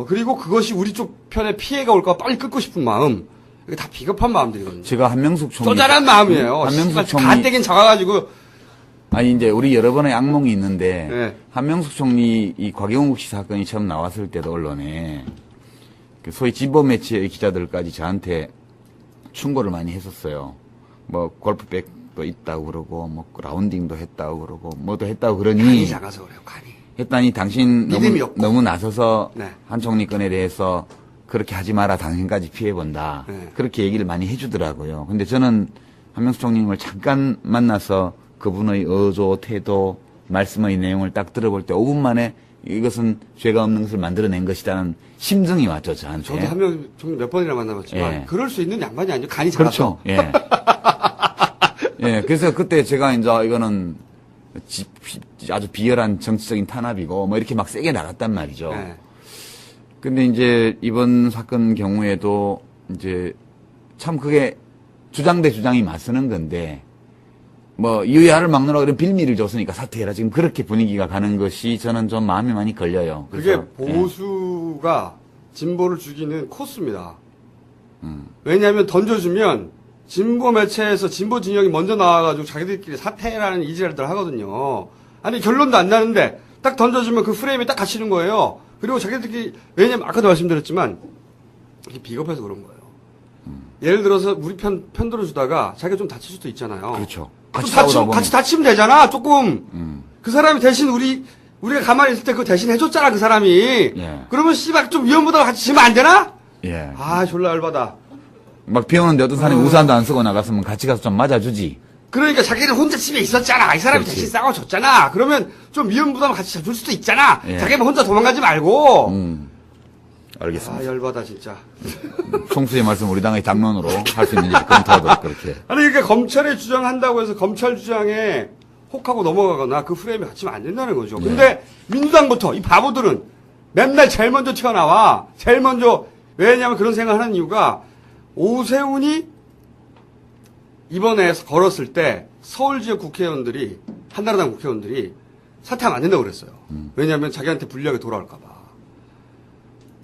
그리고 그것이 우리 쪽 편에 피해가 올까 빨리 끊고 싶은 마음. 이게 다 비겁한 마음들이거든요. 제가 한명숙 총리 쪼잔한 마음이에요. 한명숙 총리 가뜩인 작아가지고. 아니 이제 우리 여러 번의 악몽이 있는데 네. 한명숙 총리 이 곽영욱 씨 사건이 처음 나왔을 때도 언론에 그 소위 진보 매체의 기자들까지 저한테 충고를 많이 했었어요. 뭐 골프백도 있다고 그러고 뭐 라운딩도 했다고 그러고 뭐도 했다고 그러니 간이 작아서 그래요. 간이. 했더니 당신 믿음이 없고. 너무 나서서 네. 한 총리 건에 대해서 그렇게 하지 마라 당신까지 피해본다. 네. 그렇게 얘기를 많이 해주더라고요. 근데 저는 한명숙 총리님을 잠깐 만나서 그분의 어조, 태도, 말씀의 내용을 딱 들어볼 때 5분 만에 이것은 죄가 없는 것을 만들어낸 것이라는 심증이 왔죠, 저한테. 저도 한 명 총리 몇 번이나 만나봤지만 예. 그럴 수 있는 양반이 아니죠. 간이 작아서. 그렇죠. 예. 예. 그래서 그때 제가 이제 이거는 아주 비열한 정치적인 탄압이고 뭐 이렇게 막 세게 나갔단 말이죠. 네. 근데 이제 이번 사건 경우에도 이제 참 그게 주장 대 주장이 맞서는 건데 뭐 유야를 막느라고 이런 빌미를 줬으니까 사퇴해라. 지금 그렇게 분위기가 가는 것이 저는 좀 마음이 많이 걸려요. 그게 그래서, 보수가 진보를 죽이는 코스입니다. 왜냐하면 던져주면 진보 매체에서 진보 진영이 먼저 나와가지고 자기들끼리 사퇴라는 이지랄들 하거든요. 아니 결론도 안 나는데 딱 던져주면 그 프레임에 딱 갇히는 거예요. 그리고 자기들끼리 왜냐면 아까도 말씀드렸지만 이게 비겁해서 그런 거예요. 예를 들어서 우리 편 들어주다가 자기가 좀 다칠 수도 있잖아요. 그렇죠. 같이 다치면 되잖아. 조금 그 사람이 대신 우리가 가만히 있을 때 그거 대신 해줬잖아 그 사람이. 예. 그러면 씨발 좀 위험보다 같이 지면 안 되나? 예. 아 졸라 열받아. 막 비 오는데 어떤 사람이 우산도 안 쓰고 나갔으면 같이 가서 좀 맞아주지. 그러니까 자기는 혼자 집에 있었잖아. 이 사람이 그렇지. 대신 싸워줬잖아. 그러면 좀 위험 부담 같이 줄 수도 있잖아. 예. 자기가 혼자 도망가지 말고. 알겠습니다. 아 열받아 진짜. 총수의 말씀 우리 당의 당론으로 할 수 있는지 검토하도록 그렇게. 아니 그러니까 검찰이 주장한다고 해서 검찰 주장에 혹하고 넘어가거나 그 프레임에 갇히면 안 된다는 거죠. 근데 민주당부터 이 바보들은 맨날 제일 먼저 튀어나와. 제일 먼저 왜냐하면 그런 생각하는 이유가 오세훈이 이번에 걸었을 때 서울 지역 국회의원들이 한나라당 국회의원들이 사퇴하면 안 된다고 그랬어요. 왜냐하면 자기한테 불리하게 돌아올까 봐.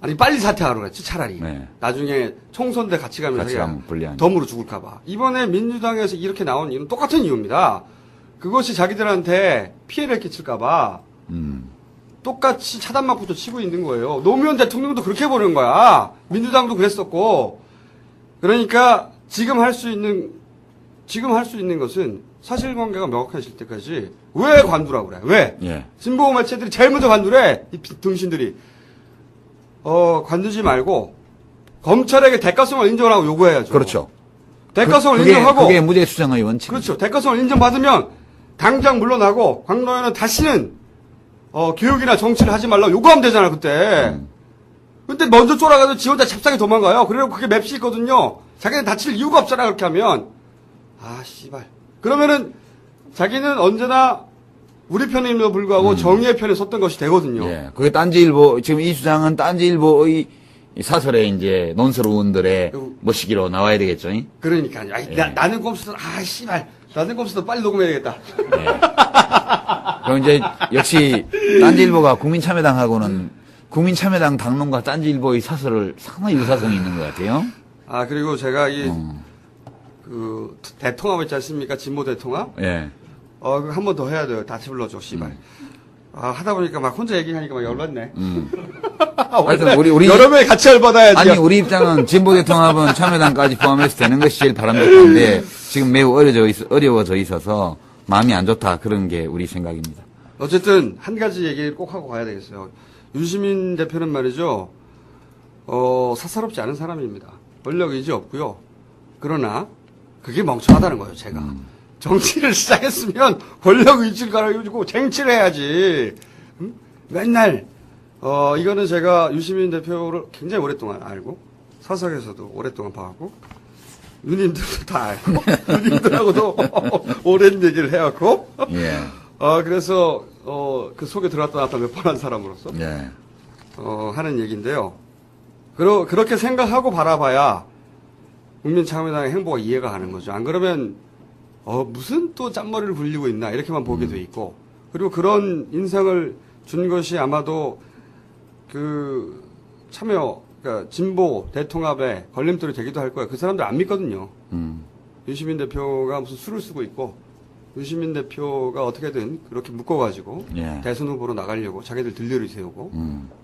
아니 빨리 사퇴하라고 그랬지 차라리. 네. 나중에 총선 때 같이 가면서 같이 가면 불리하니까. 덤으로 죽을까봐. 이번에 민주당에서 이렇게 나온 이유는 똑같은 이유입니다. 그것이 자기들한테 피해를 끼칠까봐 똑같이 차단막부터 치고 있는 거예요. 노무현 대통령도 그렇게 보는 거야. 민주당도 그랬었고. 그러니까 지금 할 수 있는 것은 사실관계가 명확해질 때까지 왜 관두라고 그래? 왜? 예. 진보 매체들이 제일 먼저 관두래. 이 등신들이. 관두지 말고 검찰에게 대가성을 인정하고 요구해야죠. 그렇죠. 대가성을 그게, 인정하고 그게 무죄 수정의 원칙. 그렇죠. 대가성을 인정받으면 당장 물러나고 광노현은 다시는 교육이나 정치를 하지 말라고 요구하면 되잖아 그때. 근데 먼저 쫄아가서 지 혼자 찹싸게 도망가요. 그리고 그게 맵시 있거든요. 자기는 다칠 이유가 없잖아 그렇게 하면. 아 씨발. 그러면은 자기는 언제나 우리 편임에도 불구하고 정의의 편에 섰던 것이 되거든요. 예. 그게 딴지일보, 지금 이 주장은 딴지일보의 이 사설에 이제 논설위원들의 모시기로 나와야 되겠죠. 잉? 그러니까요. 아이, 예. 나는 꼼수들, 씨발. 나는 꼼수들 빨리 녹음해야겠다. 그럼 이제 역시 딴지일보가 국민참여당하고는 국민참여당 당론과 딴지일보의 사설을 상당히 유사성이 있는 것 같아요. 그리고 제가 대통합 있지 않습니까? 진보 대통합? 예. 한 번 더 해야 돼요. 다시 불러줘, 씨발. 하다 보니까 막 혼자 얘기하니까 막 열받네. 하여튼 우리 여러 명이 같이 열받아야지. 아니 우리 입장은 진보 대통합은 참여당까지 포함해서 되는 것이 제일 바람직한데 지금 매우 어려워져 있어서 마음이 안 좋다 그런 게 우리 생각입니다. 어쨌든 한 가지 얘기를 꼭 하고 가야 되겠어요. 윤시민 대표는 말이죠. 사사롭지 않은 사람입니다. 권력 의지 없고요. 그러나 그게 멍청하다는 거예요, 제가. 정치를 시작했으면 권력 의지를 가지고 쟁취를 해야지. 맨날 이거는 제가 유시민 대표를 굉장히 오랫동안 알고 사석에서도 오랫동안 봐왔고 누님들도 다 알고 누님들하고도 오랜 얘기를 해왔고 예. 그래서 그 속에 들어갔다 나왔다 몇 번 한 사람으로서 예. 하는 얘기인데요. 그렇게 생각하고 바라봐야 국민참여당의 행보가 이해가 가는 거죠. 안 그러면 무슨 또 짠머리를 굴리고 있나 이렇게만 보게 돼 있고 그리고 그런 인상을 준 것이 아마도 그 그러니까 진보 대통합에 걸림돌이 되기도 할 거예요. 그 사람들 안 믿거든요. 유시민 대표가 무슨 수를 쓰고 있고 유시민 대표가 어떻게든 그렇게 묶어가지고 예. 대선 후보로 나가려고 자기들 들려를 세우고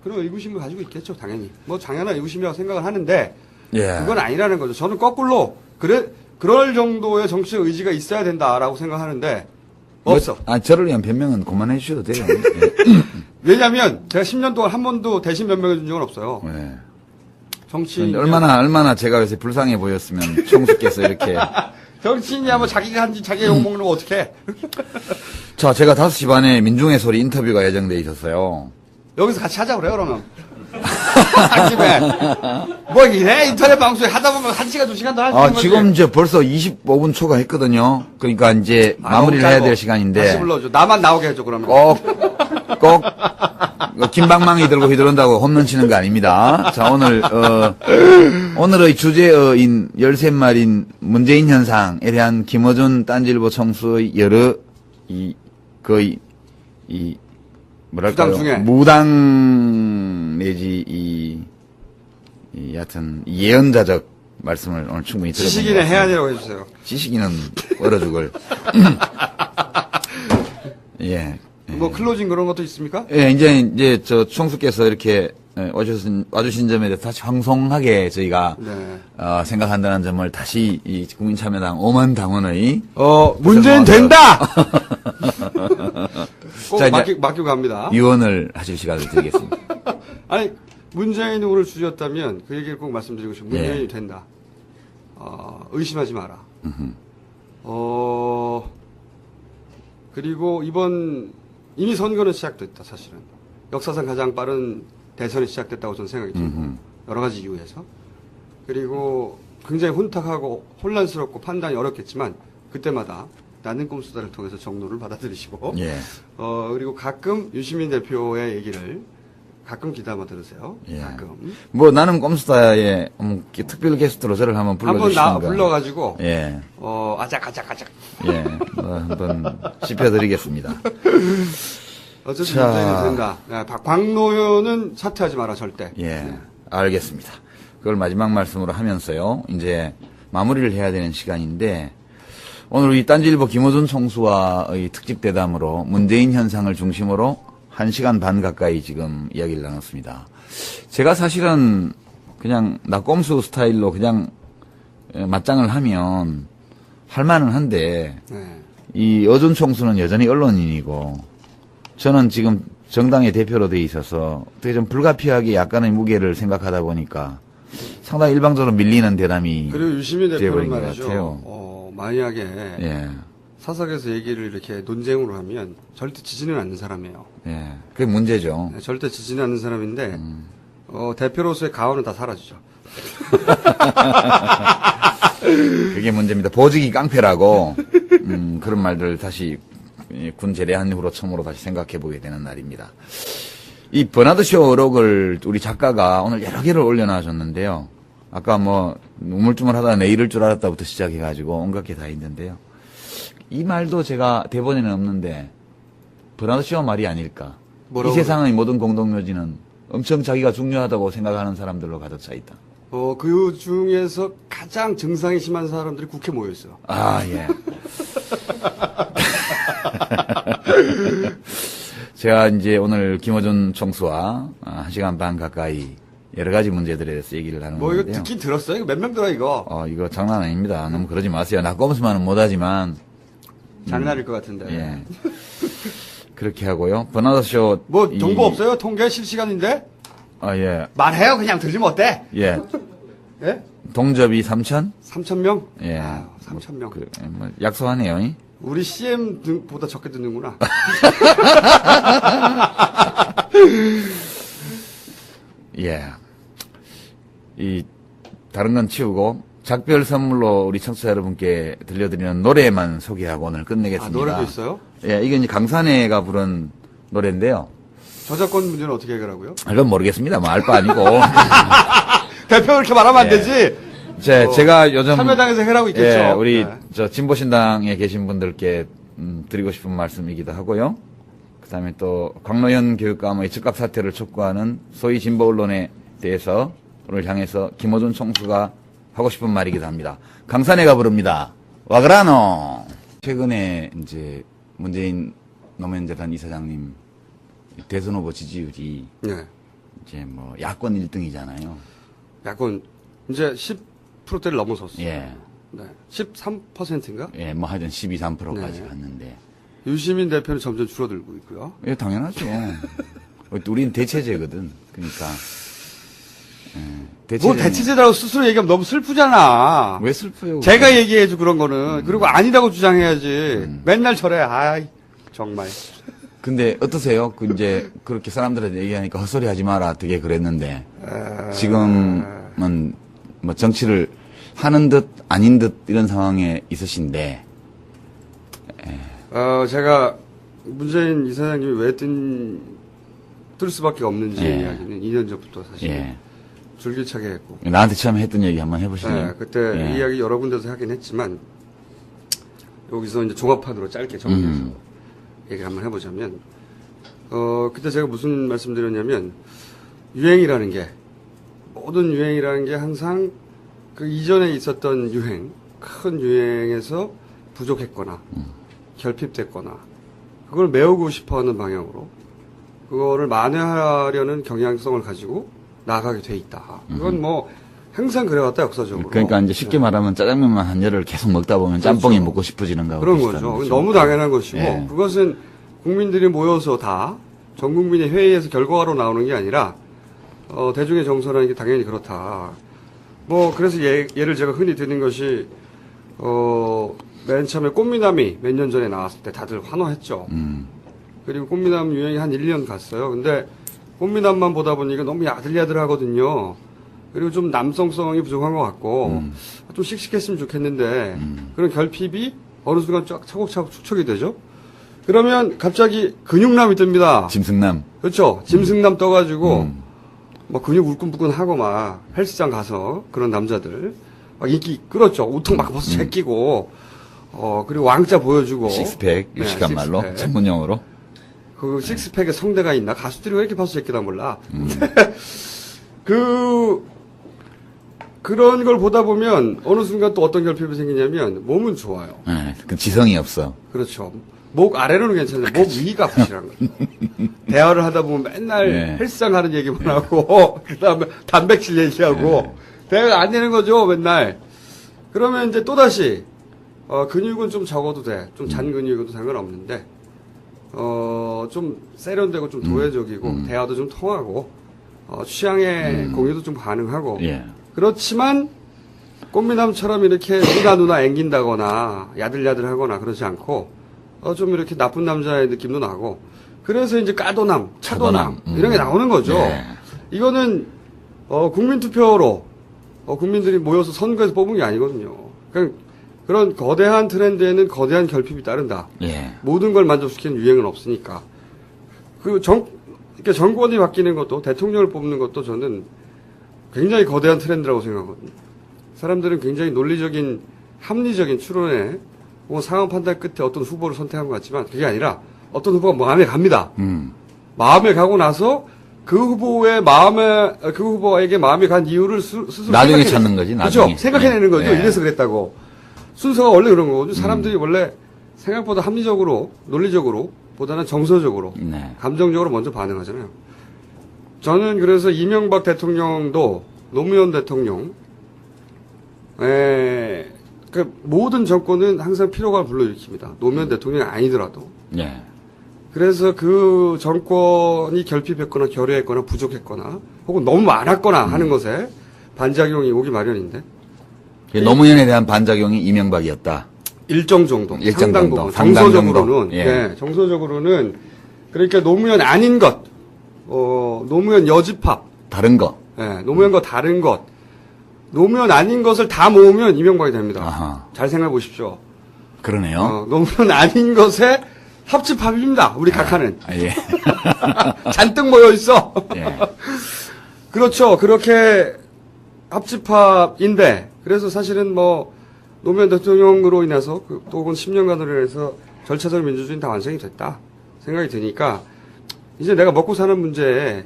그런 의구심을 가지고 있겠죠. 당연히 뭐 당연한 의구심이라고 생각을 하는데 예. 그건 아니라는 거죠. 저는 거꾸로 그럴 정도의 정치적 의지가 있어야 된다라고 생각하는데 없어. 저를 위한 변명은 그만해 주셔도 돼요. 왜냐하면 제가 10년 동안 한 번도 대신 변명해 준 적은 없어요. 예. 정치인 얼마나 제가 요새 불쌍해 보였으면 총수께서 이렇게. 정치인이야 뭐 자기가 한지 자기가 욕먹는 거 어떡해. 자, 제가 5시 반에 민중의 소리 인터뷰가 예정돼 있었어요. 여기서 같이 하자 그래요 그러면. 아침에 뭐 이래 인터넷 방송에 하다 보면 1시간 2시간 더 할 수 있는 거지. 지금 벌써 25분 초과했거든요. 그러니까 이제 마무리를 해야 될 시간인데. 다시 불러줘. 나만 나오게 해줘 그러면. 꼭 김방망이 들고 휘두른다고 홈런 치는 거 아닙니다. 자, 오늘의 주제어인 13말인 문재인 현상에 대한 김어준 딴지일보 총수의 여러 뭐랄까요? 주장 중에. 무당 내지 여하튼 예언자적 말씀을 오늘 충분히 들어본 지식인의 것 같습니다. 해안이라고 해주세요. 지식인은 얼어 죽을. 예. 뭐 클로징 그런 것도 있습니까? 예, 이제 저 총수께서 이렇게 와주신 점에 대해서 다시 황송하게 저희가 네. 생각한다는 점을 다시 이 국민참여당 5만 당원의 문재인 된다. 꼭 자, 이제 맡기고 갑니다. 유언을 하실 시간을 드리겠습니다. 아니 문재인이 오늘 주셨다면 그 얘기를 꼭 말씀드리고 싶어요. 문재인이 예. 된다. 의심하지 마라. 그리고 이미 선거는 시작됐다 사실은. 역사상 가장 빠른 대선이 시작됐다고 저는 생각이 들고 여러 가지 이유에서. 그리고 굉장히 혼탁하고 혼란스럽고 판단이 어렵겠지만 그때마다 나는 꼼수다를 통해서 정로를 받아들이시고 예. 그리고 가끔 유시민 대표의 얘기를 가끔 귀담아 들으세요. 예. 가끔. 뭐 나는 꼼수다에 특별 게스트로 저를 한번 불러주시는가. 한번 불러가지고 예. 아작아작아작. 예. 한번 짚어드리겠습니다. 어쨌든 자. 문제는 된다. 네, 광노현은 사퇴하지 마라 절대. 예. 네. 알겠습니다. 그걸 마지막 말씀으로 하면서요. 이제 마무리를 해야 되는 시간인데 오늘 우리 딴지일보 김어준 총수와의 특집 대담으로 문재인 현상을 중심으로 1시간 반 가까이 지금 이야기를 나눴습니다. 제가 사실은 그냥 낙검수 스타일로 그냥 맞짱을 하면 할 만은 한데 네. 이 어준 총수는 여전히 언론인이고 저는 지금 정당의 대표로 돼 있어서 되게 좀 불가피하게 약간의 무게를 생각하다 보니까 상당히 일방적으로 밀리는 대담이 그리고 유시민 대표는 돼버린 것 말이죠. 같아요. 만약에 예, 사석에서 얘기를 이렇게 논쟁으로 하면 절대 지지는 않는 사람이에요. 예, 그게 문제죠. 네, 절대 지지는 않는 사람인데 대표로서의 가오는 다 사라지죠. 그게 문제입니다. 보직이 깡패라고 그런 말들 다시 군 제대한 후로 처음으로 다시 생각해 보게 되는 날입니다. 이 버나드쇼 어록을 우리 작가가 오늘 여러 개를 올려놔줬는데요. 아까 뭐 우물쭈물하다 내 이럴 줄 알았다부터 시작해가지고 온갖 게 다 있는데요. 이 말도 제가 대본에는 없는데 버나드쇼 말이 아닐까. 이 세상의 모든 공동묘지는 엄청 자기가 중요하다고 생각하는 사람들로 가득 차 있다. 그 중에서 가장 증상이 심한 사람들이 국회에 모여 있어요. 아, 예. 제가 이제 오늘 김어준 총수와 1시간 반 가까이 여러 가지 문제들에 대해서 얘기를 이거 나누는데요. 듣긴 들었어요? 이거 몇 명 들어, 이거? 이거 장난 아닙니다. 너무 그러지 마세요. 낙검수만은 못하지만. 장난일 것 같은데. 예. 그렇게 하고요. 버나드쇼. 정보 없어요? 통계 실시간인데? 예. 말해요, 그냥 들리면 어때? 예. 예? 동접이 3천? 3,000명? 예. 3,000명. 약소하네요. 우리 CM보다 적게 듣는구나. 예. 다른 건 치우고, 작별 선물로 우리 청취자 여러분께 들려드리는 노래만 소개하고 오늘 끝내겠습니다. 노래도 있어요? 예, 이게 이제 강산해가 부른 노래인데요. 저작권 문제는 어떻게 해결하고요? 그건 모르겠습니다. 뭐, 알 바 아니고. 대표 그렇게 말하면 안 되지? 제가 요즘. 참여당에서 해라고 있겠죠? 예, 우리, 네. 진보신당에 계신 분들께, 드리고 싶은 말씀이기도 하고요. 그 다음에 또, 광노현 교육감의 즉각 사퇴를 촉구하는 소위 진보 언론에 대해서 오늘 향해서 김어준 총수가 하고 싶은 말이기도 합니다. 강산해가 부릅니다. 와그라노! 최근에 이제 문재인 노무현 재단 이사장님 대선 후보 지지율이 네. 이제 뭐 야권 1등이잖아요. 야권, 이제 10%대를 넘어섰어요. 예. 네. 13%인가? 예, 뭐 하여튼 12, 3%까지 네. 갔는데. 유시민 대표는 점점 줄어들고 있고요. 예, 당연하죠. 우린 대체제거든. 그러니까. 뭐 대체제라고 스스로 얘기하면 너무 슬프잖아. 왜 슬퍼요? 제가 얘기해줘 그런 거는. 그리고 아니라고 주장해야지. 맨날 저래. 아이 정말. 근데 어떠세요? 이제 그렇게 사람들한테 얘기하니까 헛소리 하지 마라 되게 그랬는데 지금은 뭐 정치를 하는 듯 아닌 듯 이런 상황에 있으신데. 제가 문재인 이사장님이 왜 뜰 수밖에 없는지 예. 이야기는 2년 전부터 사실 예. 줄기차게 했고. 나한테 처음 했던 얘기 한번 해보실래요? 그때 예. 이야기 여러 군데서 하긴 했지만 여기서 이제 종합판으로 짧게 정리해서 얘기를 한번 해보자면 그때 제가 무슨 말씀드렸냐면 유행이라는 게 모든 유행이라는 게 항상 그 이전에 있었던 유행 큰 유행에서 부족했거나 결핍됐거나 그걸 메우고 싶어하는 방향으로 그거를 만회하려는 경향성을 가지고 나가게 돼 있다. 그건 뭐 항상 그래왔다 역사적으로. 그러니까 이제 쉽게 말하면 짜장면만 한 열을 계속 먹다 보면 짬뽕이 그렇죠. 먹고 싶어지는 거하고 그런 비슷한 거죠. 거죠. 너무 당연한 것이고 예. 그것은 국민들이 모여서 다 전 국민의 회의에서 결과로 나오는 게 아니라 대중의 정서라는 게 당연히 그렇다. 뭐 그래서 예를 제가 흔히 드는 것이 맨 처음에 꽃미남이 몇 년 전에 나왔을 때 다들 환호했죠. 그리고 꽃미남 유행이 한 1년 갔어요. 근데 꽃미남만 보다 보니까 너무 야들야들하거든요. 그리고 좀 남성성이 부족한 것 같고 좀 씩씩했으면 좋겠는데 그런 결핍이 어느 순간 쫙 차곡차곡 축적이 되죠. 그러면 갑자기 근육남이 뜹니다. 짐승남. 그렇죠. 짐승남 떠가지고 막 근육 울끈불끈하고 막 헬스장 가서 그런 남자들 막 인기 끌었죠. 우통 막 벗어 제끼고 그리고 왕자 보여주고 식스팩, 유식한 네, 말로 식스팩. 전문용어로. 그 식스팩에 성대가 있나? 가수들이 왜 이렇게 벗어 제끼나 몰라. 그런 걸 보다 보면 어느 순간 또 어떤 결핍이 생기냐면 몸은 좋아요. 네, 그 지성이 없어. 그렇죠. 목 아래로는 괜찮은데 목 위가 부실한 거죠. 대화를 하다 보면 맨날 네. 헬스장 하는 얘기만 하고 그다음에 단백질 얘기하고 대화가 안 되는 거죠 맨날. 그러면 이제 또 다시 근육은 좀 적어도 돼. 좀 잔 근육은 상관없는데 좀 세련되고 좀 도회적이고 대화도 좀 통하고 취향의 공유도 좀 가능하고 예. 그렇지만 꽃미남처럼 이렇게 누나 앵긴다거나 야들야들하거나 그러지 않고 좀 이렇게 나쁜 남자의 느낌도 나고 그래서 이제 까도남, 차도남 이런 게 나오는 거죠. 네. 이거는 국민투표로 국민들이 모여서 선거에서 뽑은 게 아니거든요. 그런 거대한 트렌드에는 거대한 결핍이 따른다. 예. 모든 걸 만족시키는 유행은 없으니까. 이렇게 정권이 바뀌는 것도 대통령을 뽑는 것도 저는 굉장히 거대한 트렌드라고 생각하거든요. 사람들은 굉장히 논리적인 합리적인 추론에 혹은 상황 판단 끝에 어떤 후보를 선택한 것 같지만 그게 아니라 어떤 후보가 마음에 갑니다. 마음에 가고 나서 그 후보에게 마음에 간 이유를 스스로 나중에 찾는 거지, 나중에. 그렇죠. 생각해내는 거죠. 네. 이래서 그랬다고. 순서가 원래 그런 거거든요. 사람들이 원래 생각보다 합리적으로, 논리적으로, 보다는 정서적으로, 네. 감정적으로 먼저 반응하잖아요. 저는 그래서 이명박 대통령도 노무현 대통령, 그 모든 정권은 항상 피로감을 불러일으킵니다. 노무현 대통령이 아니더라도. 예. 그래서 그 정권이 결핍했거나 결여했거나 부족했거나 혹은 너무 많았거나 하는 것에 반작용이 오기 마련인데 노무현에 대한 반작용이 이명박이었다. 일정 정도, 일정 상당 정도, 부분, 상당 정서적으로는, 정도. 예. 정서적으로는 그러니까 노무현 아닌 것, 노무현 여집합, 다른 거. 노무현과 다른 것, 노무현 아닌 것을 다 모으면 이명박이 됩니다. 아하. 잘 생각해 보십시오. 그러네요. 노무현 아닌 것에 합집합입니다. 우리 각하는 아, 예. 잔뜩 모여 있어. 예. 그렇죠. 그렇게 합집합인데 그래서 사실은 뭐 노무현 대통령으로 인해서 또 혹은 10년간으로 인해서 절차적 민주주의는 다 완성이 됐다 생각이 드니까 이제 내가 먹고 사는 문제에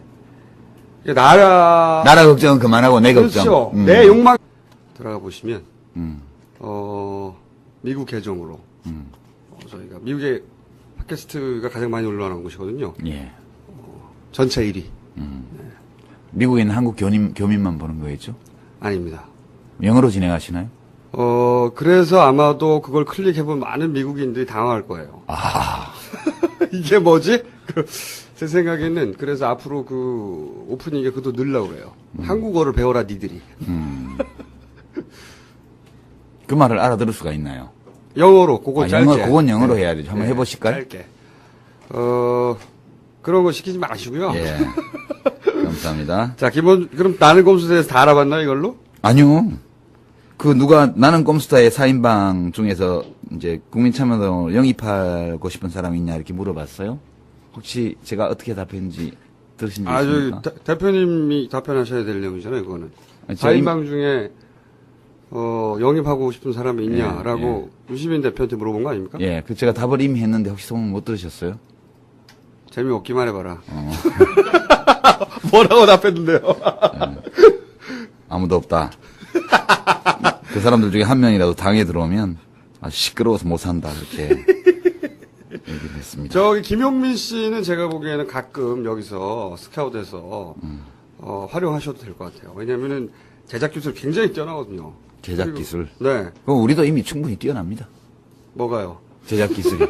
나라 걱정은 그만하고 내 걱정. 그렇죠. 내 욕망 들어가 보시면 음. 미국 계정으로 저희가 미국의 팟캐스트가 가장 많이 올라오는 곳이거든요. 예. 전체 1위. 미국에 있는 한국 교민만 보는 거겠죠? 아닙니다. 영어로 진행하시나요? 그래서 아마도 그걸 클릭해본 많은 미국인들이 당황할 거예요. 아. 이게 뭐지? 제 생각에는 그래서 앞으로 그 오프닝에 그것도 넣으려고 그래요. 한국어를 배워라 니들이. 그 말을 알아들을 수가 있나요? 영어로 그거 짧게. 그건 영어로 해야 되죠. 한번 해보실까요? 짧게. 그런 거 시키지 마시고요. 예. 감사합니다. 자, 그럼 나는 꼼수에 대해서 다 알아봤나 이걸로? 아니요. 나는 꼼수다의 4인방 중에서 이제 국민참여로 영입하고 싶은 사람이 있냐 이렇게 물어봤어요. 혹시 제가 어떻게 답했는지 들으신 적 있습니까? 대표님이 답변하셔야 될 내용이잖아요, 그거는. 아니, 4인방 중에, 영입하고 싶은 사람이 있냐라고 유시민 대표한테 물어본 거 아닙니까? 예, 제가 답을 이미 했는데 혹시 소문 못 들으셨어요? 재미없기만 해봐라. 뭐라고 답했는데요? 아무도 없다. 그 사람들 중에 한 명이라도 당에 들어오면 아주 시끄러워서 못 산다 이렇게 얘기를 했습니다. 저기 김용민 씨는 제가 보기에는 가끔 여기서 스카웃에서 활용하셔도 될 것 같아요. 왜냐면은 제작 기술 굉장히 뛰어나거든요. 제작 기술. 네. 그럼 우리도 이미 충분히 뛰어납니다. 뭐가요? 제작 기술이.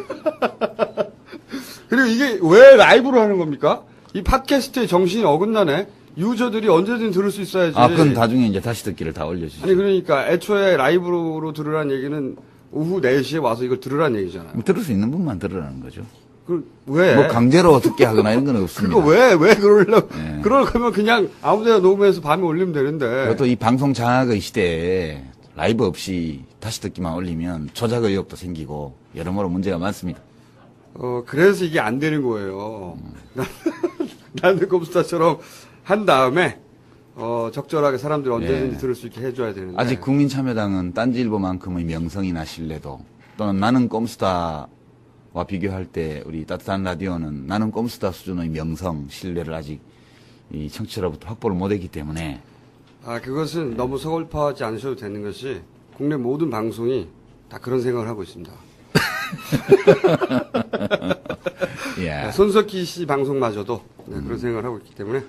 그리고 이게 왜 라이브로 하는 겁니까? 이 팟캐스트의 정신이 어긋나네. 유저들이 언제든 들을 수 있어야지. 그건 나중에 이제 다시 듣기를 다 올려주시죠. 아니 그러니까 애초에 라이브로 들으라는 얘기는 오후 4시에 와서 이걸 들으라는 얘기잖아요. 들을 수 있는 분만 들으라는 거죠. 왜? 뭐 강제로 듣게 하거나 이런 건 없습니다. 그거 왜 그러려고. 네. 그럴 거면 그냥 아무데나 녹음해서 밤에 올리면 되는데. 그것도 이 방송 장악의 시대에 라이브 없이 다시 듣기만 올리면 조작 의혹도 생기고 여러모로 문제가 많습니다. 그래서 이게 안 되는 거예요. 나는 컴스타처럼 한 다음에 적절하게 사람들이 언제든지 들을 수 있게 해줘야 되는데. 아직 국민참여당은 딴지일보만큼의 명성이나 신뢰도 또는 나는 꼼수다와 비교할 때 우리 따뜻한 라디오는 나는 꼼수다 수준의 명성, 신뢰를 아직 이 청취자로부터 확보를 못했기 때문에 그것은 너무 서글퍼하지 않으셔도 되는 것이 국내 모든 방송이 다 그런 생각을 하고 있습니다. 예. 손석희 씨 방송마저도 그런 생각을 하고 있기 때문에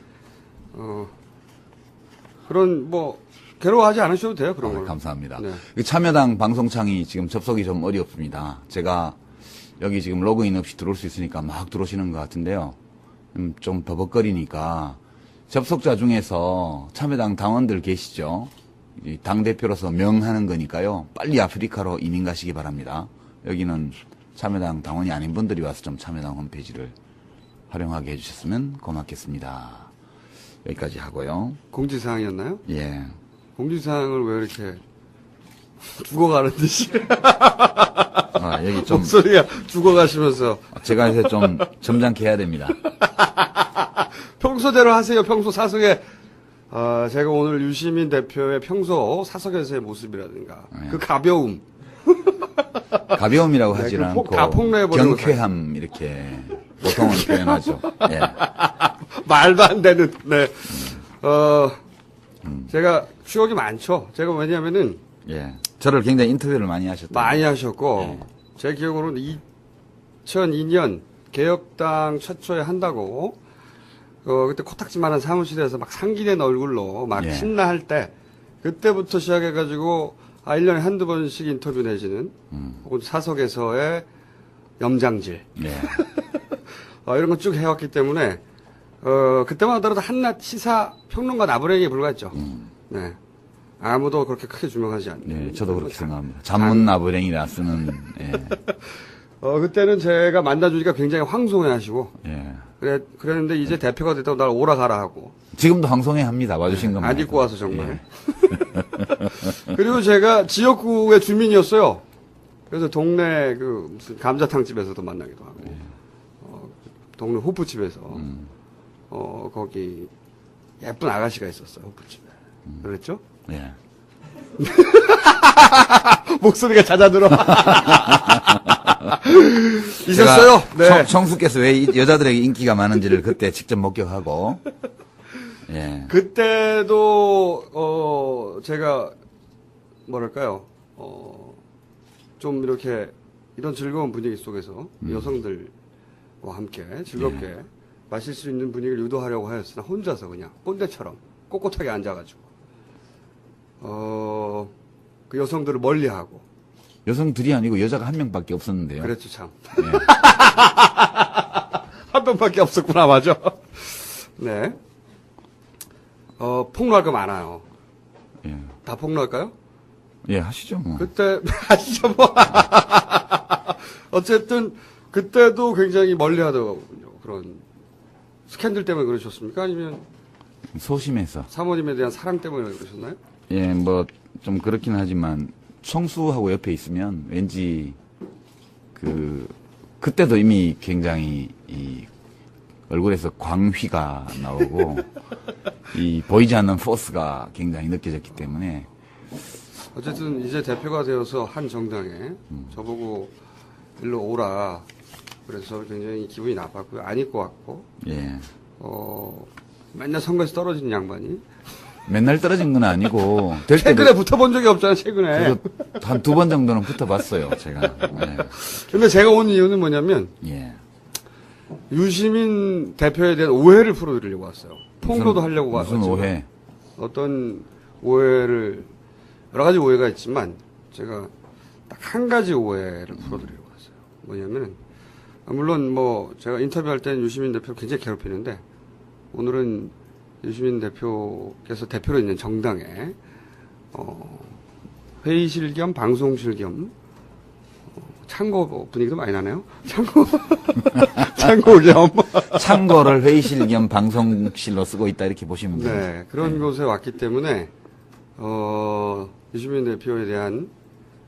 그런 뭐 괴로워하지 않으셔도 돼요. 그런 걸. 감사합니다. 네. 그 참여당 방송창이 지금 접속이 좀 어렵습니다. 제가 여기 지금 로그인 없이 들어올 수 있으니까 막 들어오시는 것 같은데요. 좀 버벅거리니까 접속자 중에서 참여당 당원들 계시죠? 당대표로서 명하는 거니까요. 빨리 아프리카로 이민 가시기 바랍니다. 여기는 참여당 당원이 아닌 분들이 와서 좀 참여당 홈페이지를 활용하게 해주셨으면 고맙겠습니다. 여기까지 하고요. 공지사항이었나요? 예. 공지사항을 왜 이렇게 죽어가는 듯이 여기 좀 목소리가 죽어가시면서 제가 이제 좀 점잖게 해야 됩니다. 평소대로 하세요. 평소 사석에 제가 오늘 유시민 대표의 평소 사석에서의 모습이라든가 그 가벼움 가벼움이라고 네, 하지 그 않고 다 폭로해버리고 경쾌함 이렇게 보통은 표현하죠. 예. 말도 안 되는 네. 제가 추억이 많죠. 제가 왜냐하면은 예. 저를 굉장히 인터뷰를 많이 하셨던 많이 하셨고 제 기억으로는 2002년 개혁당 최초에 한다고 그때 코딱지만한 사무실에서 막 상기된 얼굴로 막 예. 신나할 때 그때부터 시작해가지고 1년에 한두 번씩 인터뷰 내지는 혹은 사석에서의 염장질 예. 이런 거 쭉 해왔기 때문에 그때만 하더라도 한낱 시사 평론가 나부랭이에 불과했죠. 네. 아무도 그렇게 크게 주목하지 않는. 네, 저도 그렇게 생각합니다. 잔문 나부랭이라 쓰는. 예. 그때는 제가 만나주니까 굉장히 황송해하시고 예. 그랬는데 이제 대표가 됐다고 날 오라 가라 하고. 지금도 황송해 합니다. 와주신 것만. 안 해도. 입고 와서 정말. 예. 그리고 제가 지역구의 주민이었어요. 그래서 동네 그 무슨 감자탕 집에서도 만나기도 하고, 동네 호프집에서 거기 예쁜 아가씨가 있었어요. 호프집에. 그랬죠? 예. 목소리가 잦아들어. 있었어요. 네. 청수께서 왜 여자들에게 인기가 많은지를 그때 직접 목격하고. 예. 그때도 제가 뭐랄까요? 좀 이렇게 이런 즐거운 분위기 속에서 여성들과 함께 즐겁게 마실 수 있는 분위기를 유도하려고 하였으나 혼자서 그냥 꼰대처럼 꼿꼿하게 앉아가지고 그 여성들을 멀리하고 여성 둘이 아니고 여자가 한 명밖에 없었는데요. 그랬죠 참. 예. 한 명밖에 없었구나 맞아. 네. 폭로할 거 많아요. 예. 다 폭로할까요? 예, 하시죠, 뭐. 그때 하시죠 뭐. 어쨌든 그때도 굉장히 멀리하더군요. 그런 스캔들 때문에 그러셨습니까? 아니면 소심해서. 사모님에 대한 사랑 때문에 그러셨나요? 예, 뭐, 좀 그렇긴 하지만, 청수하고 옆에 있으면 왠지, 그때도 이미 굉장히, 얼굴에서 광휘가 나오고, 보이지 않는 포스가 굉장히 느껴졌기 때문에. 어쨌든 이제 대표가 되어서 한 정당에 저보고 일로 오라. 그래서 굉장히 기분이 나빴고요. 안 입고 왔고. 예. 맨날 선거에서 떨어지는 양반이. 맨날 떨어진 건 아니고, 될 최근에 붙어본 적이 없잖아요, 최근에. 한 두 번 정도는 붙어봤어요, 제가. 예. 근데 제가 온 이유는 뭐냐면, 예. 유시민 대표에 대한 오해를 풀어드리려고 왔어요. 폭로도 하려고 왔지만. 무슨 오해? 어떤 오해를, 여러 가지 오해가 있지만, 제가 딱 한 가지 오해를 풀어드리려고 왔어요. 뭐냐면, 물론 뭐, 제가 인터뷰할 때는 유시민 대표를 굉장히 괴롭히는데, 오늘은 유시민 대표께서 대표로 있는 정당에, 회의실 겸 방송실 겸, 창고 분위기도 많이 나네요. 창고 겸. 창고를 회의실 겸 방송실로 쓰고 있다 이렇게 보시면 돼요. 네, 그런 곳에 왔기 때문에 유시민 대표에 대한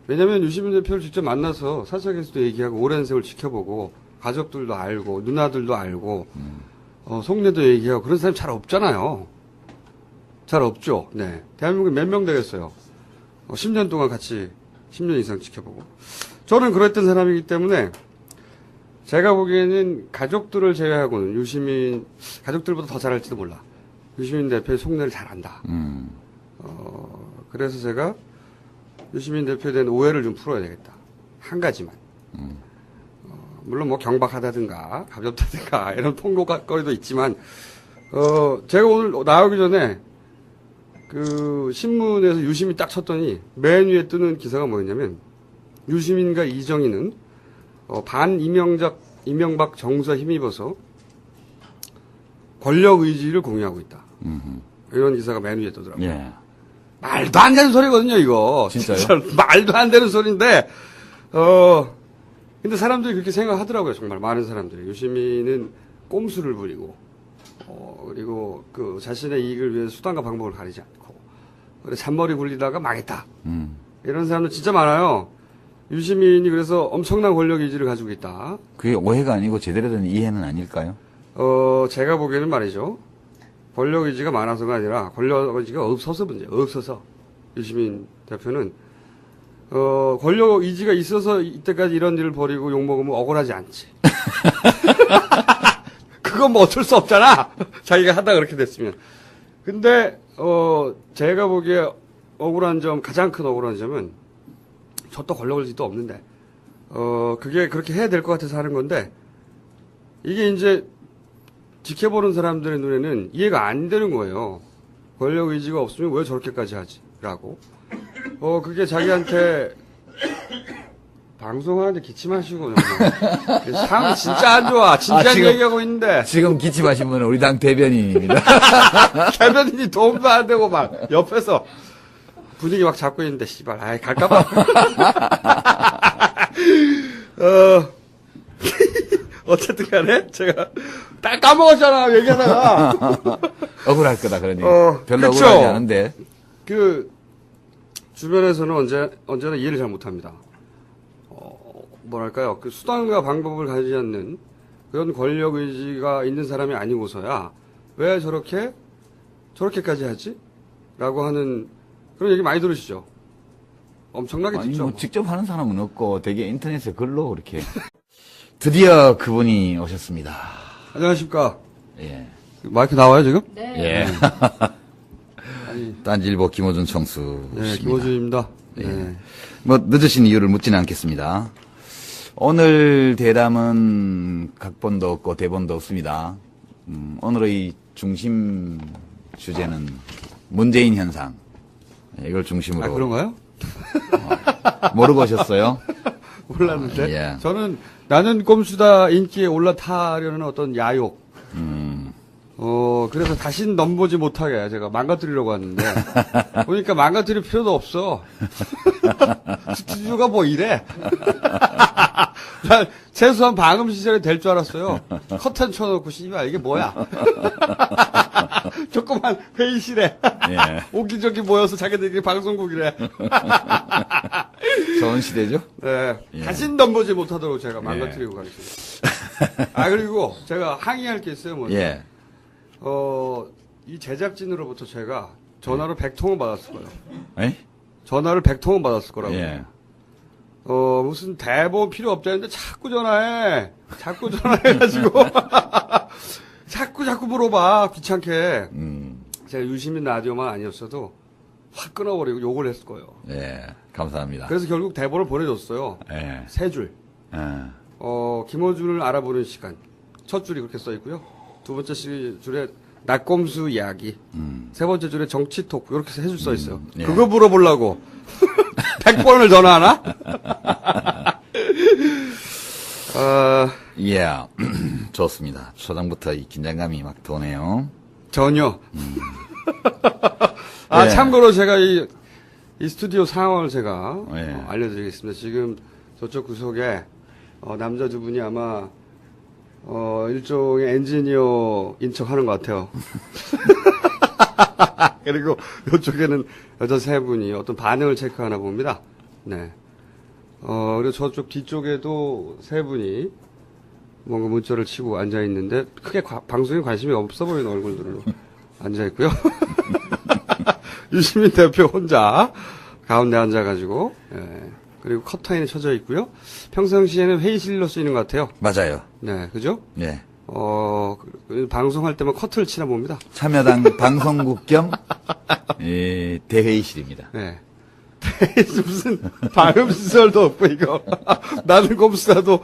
왜냐하면 유시민 대표를 직접 만나서 사석에서도 얘기하고 오랜 세월 지켜보고 가족들도 알고 누나들도 알고 속내도 얘기하고 그런 사람이 잘 없잖아요. 잘 없죠. 네, 대한민국에 몇 명 되겠어요. 10년 동안 같이 10년 이상 지켜보고. 저는 그랬던 사람이기 때문에 제가 보기에는 가족들을 제외하고는 유시민 가족들보다 더 잘할지도 몰라. 유시민 대표의 속내를 잘 안다. 그래서 제가 유시민 대표에 대한 오해를 좀 풀어야 되겠다. 한 가지만. 물론 뭐 경박하다든가 가볍다든가 이런 통로거리도 있지만 제가 오늘 나오기 전에 그 신문에서 유시민 딱 쳤더니 맨 위에 뜨는 기사가 뭐였냐면 유시민과 이정희는 반 이명박 정부에 힘입어서 권력 의지를 공유하고 있다. 이런 기사가 맨 위에 뜨더라고요. 예. 말도 안 되는 소리거든요, 이거. 진짜요? 진짜 말도 안 되는 소리인데, 근데 사람들이 그렇게 생각하더라고요, 정말. 많은 사람들이. 유시민은 꼼수를 부리고, 그리고 그 자신의 이익을 위해서 수단과 방법을 가리지 않고, 그래, 잔머리 굴리다가 망했다. 이런 사람들 진짜 많아요. 유시민이 그래서 엄청난 권력 의지를 가지고 있다. 그게 오해가 아니고 제대로 된 이해는 아닐까요? 제가 보기에는 말이죠. 권력 의지가 많아서가 아니라 권력 의지가 없어서 문제예요. 없어서. 유시민 대표는 권력 의지가 있어서 이때까지 이런 일을 벌이고 욕먹으면 억울하지 않지. 그건 뭐 어쩔 수 없잖아. 자기가 하다 그렇게 됐으면. 근데 제가 보기에 억울한 점, 가장 큰 억울한 점은 저 또 권력 의지도 없는데 그게 그렇게 해야 될 것 같아서 하는 건데 이게 이제 지켜보는 사람들의 눈에는 이해가 안 되는 거예요. 권력 의지가 없으면 왜 저렇게까지 하지? 라고. 그게 자기한테 방송하는데 기침하시고 상 진짜 안 좋아. 진지한 지금- 얘기하고 있는데 지금 기침하신 분은 우리 당 대변인입니다. 대변인이 도움도 안 되고 막 옆에서 분위기 막 잡고 있는데 씨발 아이 갈까봐. 어쨌든 간에 제가 딱 까먹었잖아 얘기하다가. 억울할 거다 그러니. 별로 그쵸? 억울하지 않은데. 그 주변에서는 언제나 이해를 잘 못합니다. 뭐랄까요? 그 수단과 방법을 가지지 않는 그런 권력 의지가 있는 사람이 아니고서야 왜 저렇게까지 하지? 라고 하는 그런 얘기 많이 들으시죠? 엄청나게 아니, 듣죠. 뭐 직접 하는 사람은 없고 되게 인터넷에 글로 그렇게. 드디어 그분이 오셨습니다. 안녕하십니까? 예. 마이크 나와요 지금? 예. 아니, 딴지일보 김호준 청수. 네, 김호준입니다. 네. 뭐 늦으신 이유를 묻지는 않겠습니다. 오늘 대담은 각본도 없고 대본도 없습니다. 오늘의 중심 주제는 문재인 현상. 이걸 중심으로. 아 그런가요? 모르고 오셨어요? 몰랐는데. 예. 저는 나는 꼼수다 인기에 올라타려는 어떤 야욕. 그래서 다신 넘보지 못하게 제가 망가뜨리려고 하는데, 보니까 망가뜨릴 필요도 없어. 스튜디오가 뭐 이래? 난 최소한 방음 시절에 될 줄 알았어요. 커튼 쳐놓고, 씨발, 이게 뭐야? 조그만 회의실에. 예. 오기저기 모여서 자기들끼리 방송국이래. 좋은 시대죠? 네. 예. 다신 넘보지 못하도록 제가 망가뜨리고 가겠습니다. 그리고 제가 항의할 게 있어요, 뭐. 예. 이 제작진으로부터 제가 전화를 100통은 받았을 거예요. 에? 전화를 100통은 받았을 거라고. 예. 무슨 대본 필요 없다는데 자꾸 전화해. 자꾸 전화해가지고. 자꾸 물어봐. 귀찮게. 제가 유시민 라디오만 아니었어도 확 끊어버리고 욕을 했을 거예요. 예. 감사합니다. 그래서 결국 대본을 보내줬어요. 예. 3줄. 예. 김호준을 알아보는 시간. 첫 줄이 그렇게 써 있고요. 두 번째 줄에 낙곰수 이야기. 세 번째 줄에 정치 토크. 이렇게 3줄 써 있어요. 예. 그거 물어보려고 100번을 전화하나? 예. 좋습니다. 초장부터 이 긴장감이 막 도네요. 전혀. 예. 참고로 제가 이 스튜디오 상황을 제가 예. 알려드리겠습니다. 지금 저쪽 구석에 남자 두 분이 아마 일종의 엔지니어인 척 하는 것 같아요. 그리고 이쪽에는 여자 3분이 어떤 반응을 체크하나 봅니다. 네. 그리고 저쪽 뒤쪽에도 3분이 뭔가 문자를 치고 앉아 있는데 크게 방송에 관심이 없어 보이는 얼굴들로 앉아 있고요. 유시민 대표 혼자 가운데 앉아가지고, 예. 그리고 커터인이 쳐져 있고요. 평상시에는 회의실로 쓰이는 것 같아요. 맞아요. 네, 그죠? 예. 방송할 때만 커트를 치나 봅니다. 참여당 방송국 겸 대회의실입니다. 네. 무슨 방음시설도 없고, 이거. 나는 꼼수라도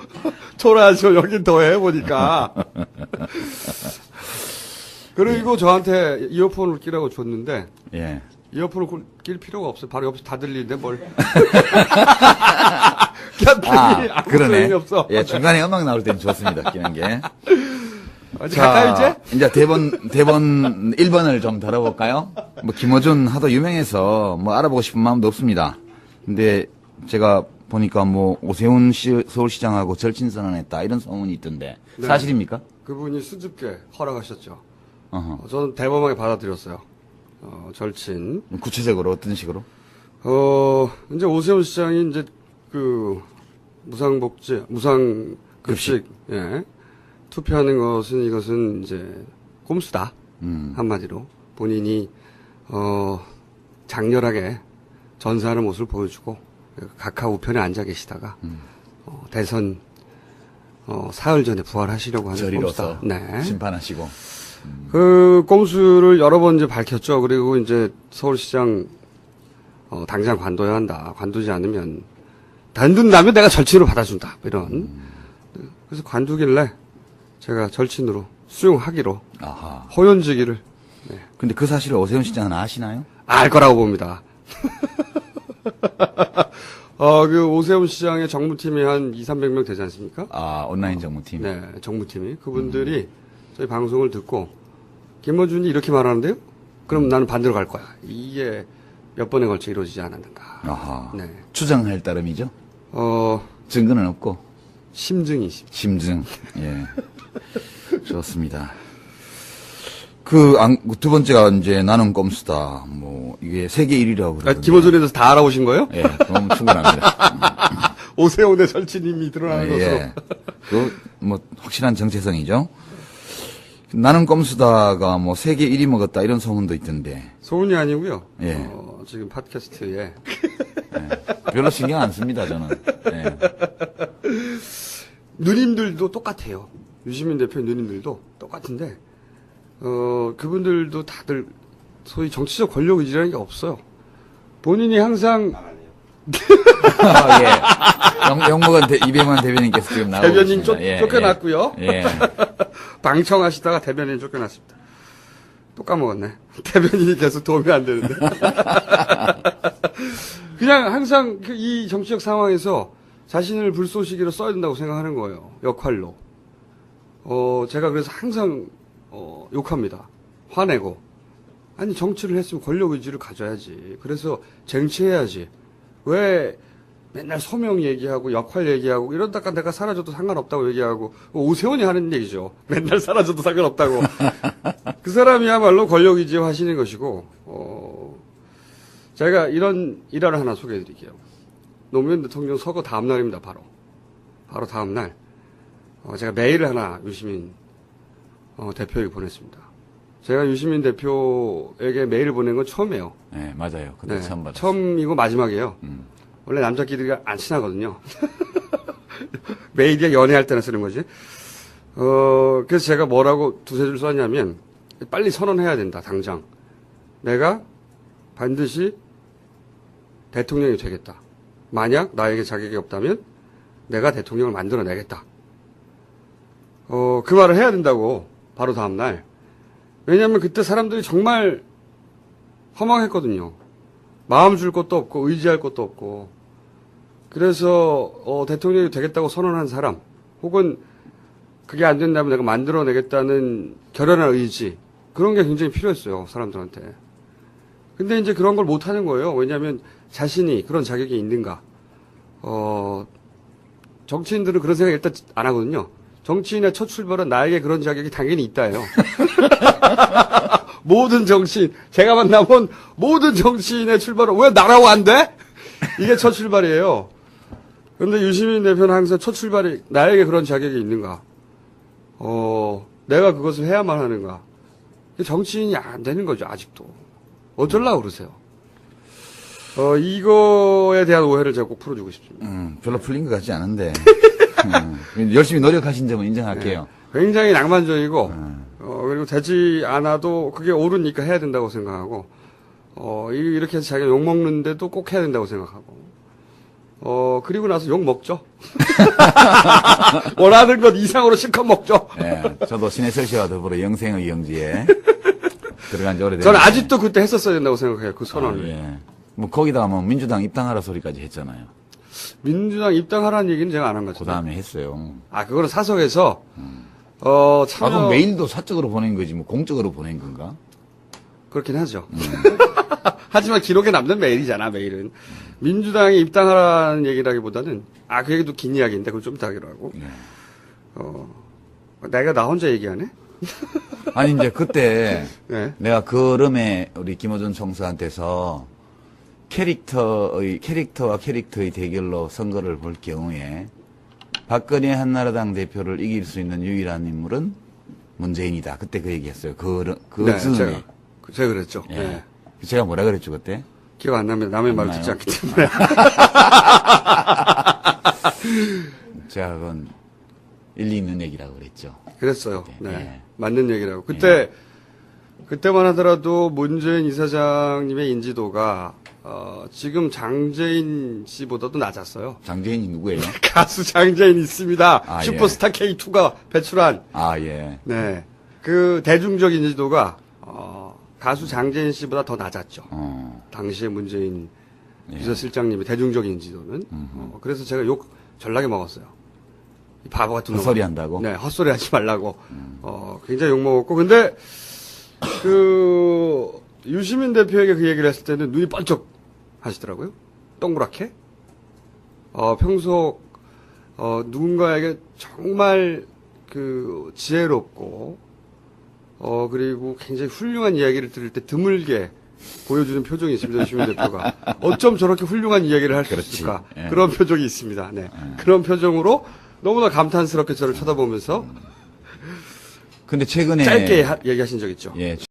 초라하죠. 여긴 더해, 보니까. 그리고 저한테 이어폰을 끼라고 줬는데, 예. 이어폰을 낄 필요가 없어요. 바로 옆에서 다 들리는데 뭘. 아무 그러네. 소용이 없어. 예, 중간에 음악 나올 땐 좋습니다. 끼는 게. 어디 갈까요, 이제? 이제 대본 1번을 좀 다뤄볼까요? 뭐, 김어준 하도 유명해서 뭐 알아보고 싶은 마음도 없습니다. 근데 제가 보니까 뭐, 오세훈 서울시장하고 절친 선언했다. 이런 소문이 있던데. 네. 사실입니까? 그분이 수줍게 허락하셨죠. 어허. 저는 대범하게 받아들였어요. 절친. 구체적으로 어떤 식으로? 이제 오세훈 시장이 이제 무상급식, 예. 투표하는 이것은 이제 꼼수다. 한마디로. 본인이, 장렬하게 전사하는 모습을 보여주고, 각하 우편에 앉아 계시다가, 대선, 사흘 전에 부활하시려고 하는 저리로서 꼼수다. 네. 심판하시고. 그 꼼수를 여러 번 이제 밝혔죠. 그리고 이제 서울시장, 당장 관둬야 한다. 관두지 않으면, 관둔다면 내가 절친으로 받아준다. 이런. 그래서 관두길래, 제가 절친으로 수용하기로 아하. 호연지기를 근데 그 사실을 오세훈 시장은 아시나요? 알 거라고 봅니다. 그 오세훈 시장의 정무팀이 한 200~300명 되지 않습니까? 아, 온라인 정무팀. 네, 정무팀이. 그분들이 저희 방송을 듣고 김어준이 이렇게 말하는데요? 그럼 나는 반대로 갈 거야. 이게 몇 번에 걸쳐 이루어지지 않았는가. 아하. 네. 추정할 따름이죠? 증거는 없고. 심증이 있습니다. 심증. 예. 좋습니다. 두 번째가 이제 나는 꼼수다. 뭐, 이게 세계 1위라고 그러던데. 김어준에 대해서 다 알아보신 거예요? 예, 그럼 충분합니다. 오세훈의 절친임이 드러나는 것으로. 예. 뭐, 확실한 정체성이죠. 나는 꼼수다가 뭐, 세계 1위 먹었다. 이런 소문도 있던데. 소문이 아니고요. 예. 지금 팟캐스트에. 예. 별로 신경 안 씁니다, 저는. 예. 누님들도 똑같아요. 유시민 대표 누님들도 똑같은데, 그분들도 다들 소위 정치적 권력 의지라는 게 없어요. 본인이 항상 예. 영목은 이병헌 대변인께서 지금 나오고 대변인 있습니다. 쫓겨났고요. 예. 방청하시다가 대변인 쫓겨났습니다. 또 까먹었네. 대변인이 계속 도움이 안 되는데. 그냥 항상 이 정치적 상황에서 자신을 불쏘시개로 써야 된다고 생각하는 거예요. 역할로. 제가 그래서 항상 욕합니다. 화내고. 아니 정치를 했으면 권력 의지를 가져야지. 그래서 쟁취해야지. 왜 맨날 소명 얘기하고 역할 얘기하고 이러다가 내가 사라져도 상관없다고 얘기하고 오세훈이 하는 얘기죠. 맨날 사라져도 상관없다고. 그 사람이야말로 권력 의지 하시는 것이고 제가 이런 일화를 하나 소개해드릴게요. 노무현 대통령 서거 다음 날입니다. 바로 다음 날 제가 메일을 하나 유시민 대표에게 보냈습니다. 제가 유시민 대표에게 메일을 보낸 건 처음이에요. 네, 맞아요. 그때 네, 처음 받았어요. 처음이고 마지막이에요. 원래 남자끼리 안 친하거든요. 메일이 연애할 때나 쓰는 거지. 그래서 제가 뭐라고 두세 줄 썼냐면, 빨리 선언해야 된다, 당장. 내가 반드시 대통령이 되겠다. 만약 나에게 자격이 없다면 내가 대통령을 만들어내겠다. 그 말을 해야 된다고, 바로 다음날. 왜냐면 그때 사람들이 정말 허망했거든요. 마음 줄 것도 없고, 의지할 것도 없고. 그래서, 대통령이 되겠다고 선언한 사람, 혹은 그게 안 된다면 내가 만들어내겠다는 결연한 의지, 그런 게 굉장히 필요했어요, 사람들한테. 근데 이제 그런 걸 못하는 거예요. 왜냐하면 자신이 그런 자격이 있는가. 정치인들은 그런 생각 일단 안 하거든요. 정치인의 첫 출발은 나에게 그런 자격이 당연히 있다예요. 모든 정치인, 제가 만나본 모든 정치인의 출발은 왜 나라고 안 돼? 이게 첫 출발이에요. 근데 유시민 대표는 항상 첫 출발이 나에게 그런 자격이 있는가. 내가 그것을 해야만 하는가. 정치인이 안 되는 거죠, 아직도. 어쩌려고 그러세요? 이거에 대한 오해를 제가 꼭 풀어주고 싶습니다. 별로 풀린 것 같지 않은데. 열심히 노력하신 점은 인정할게요. 네. 굉장히 낭만적이고, 그리고 되지 않아도 그게 옳으니까 해야 된다고 생각하고, 이렇게 해서 자기가 욕먹는데도 꼭 해야 된다고 생각하고, 그리고 나서 욕 먹죠. 원하는 것 이상으로 실컷 먹죠. 예, 저도 신해철 씨와 더불어 영생의 영지에 들어간 지 오래됐는데. 저는 아직도 그때 했었어야 된다고 생각해요. 그 선언을. 예. 뭐 거기다가 뭐 민주당 입당하라 소리까지 했잖아요. 민주당 입당하라는 얘기는 제가 안 한 그 거죠. 다음에 했어요. 그거는 사석에서, 참여. 그럼 메일도 사적으로 보낸 거지, 뭐 공적으로 보낸 건가? 그렇긴 하죠. 하지만 기록에 남는 메일이잖아, 메일은. 민주당이 입당하라는 얘기라기보다는, 그 얘기도 긴 이야기인데, 그걸 좀 이따 하기로 하고. 내가 나 혼자 얘기하네? 아니, 이제 그때 네. 내가 그름에 우리 김어준 총수한테서 캐릭터와 캐릭터의 대결로 선거를 볼 경우에 박근혜 한나라당 대표를 이길 수 있는 유일한 인물은 문재인이다. 그때 그 얘기했어요. 네, 즈음에. 제가 그랬죠. 예. 네. 제가 뭐라 그랬죠, 그때? 기억 안 나면 남의 말을 나요? 듣지 않기 때문에. 제가 그건 일리 있는 얘기라고 그랬죠. 그랬어요. 네. 예. 맞는 얘기라고. 그때만 하더라도 문재인 이사장님의 인지도가, 지금 장재인 씨보다도 낮았어요. 장재인이 누구예요? 가수 장재인 있습니다. 예. 슈퍼스타 K2가 배출한. 예. 네. 그 대중적 인지도가, 가수 장재인 씨보다 더 낮았죠. 당시에 문재인 비서실장님의 대중적 인지도는. 그래서 제가 욕 전락에 먹었어요. 이 바보 같은 놈. 헛소리 한다고? 네, 헛소리 하지 말라고. 굉장히 욕 먹었고. 근데, 유시민 대표에게 그 얘기를 했을 때는 눈이 번쩍 하시더라고요. 동그랗게. 평소, 누군가에게 정말 지혜롭고, 그리고 굉장히 훌륭한 이야기를 들을 때 드물게 보여주는 표정이 있습니다. 유시민 대표가. 어쩜 저렇게 훌륭한 이야기를 할 수 그렇지. 있을까. 예. 그런 표정이 있습니다. 네. 그런 표정으로 너무나 감탄스럽게 저를 쳐다보면서 근데 최근에. 짧게 얘기하신 적 있죠. 예.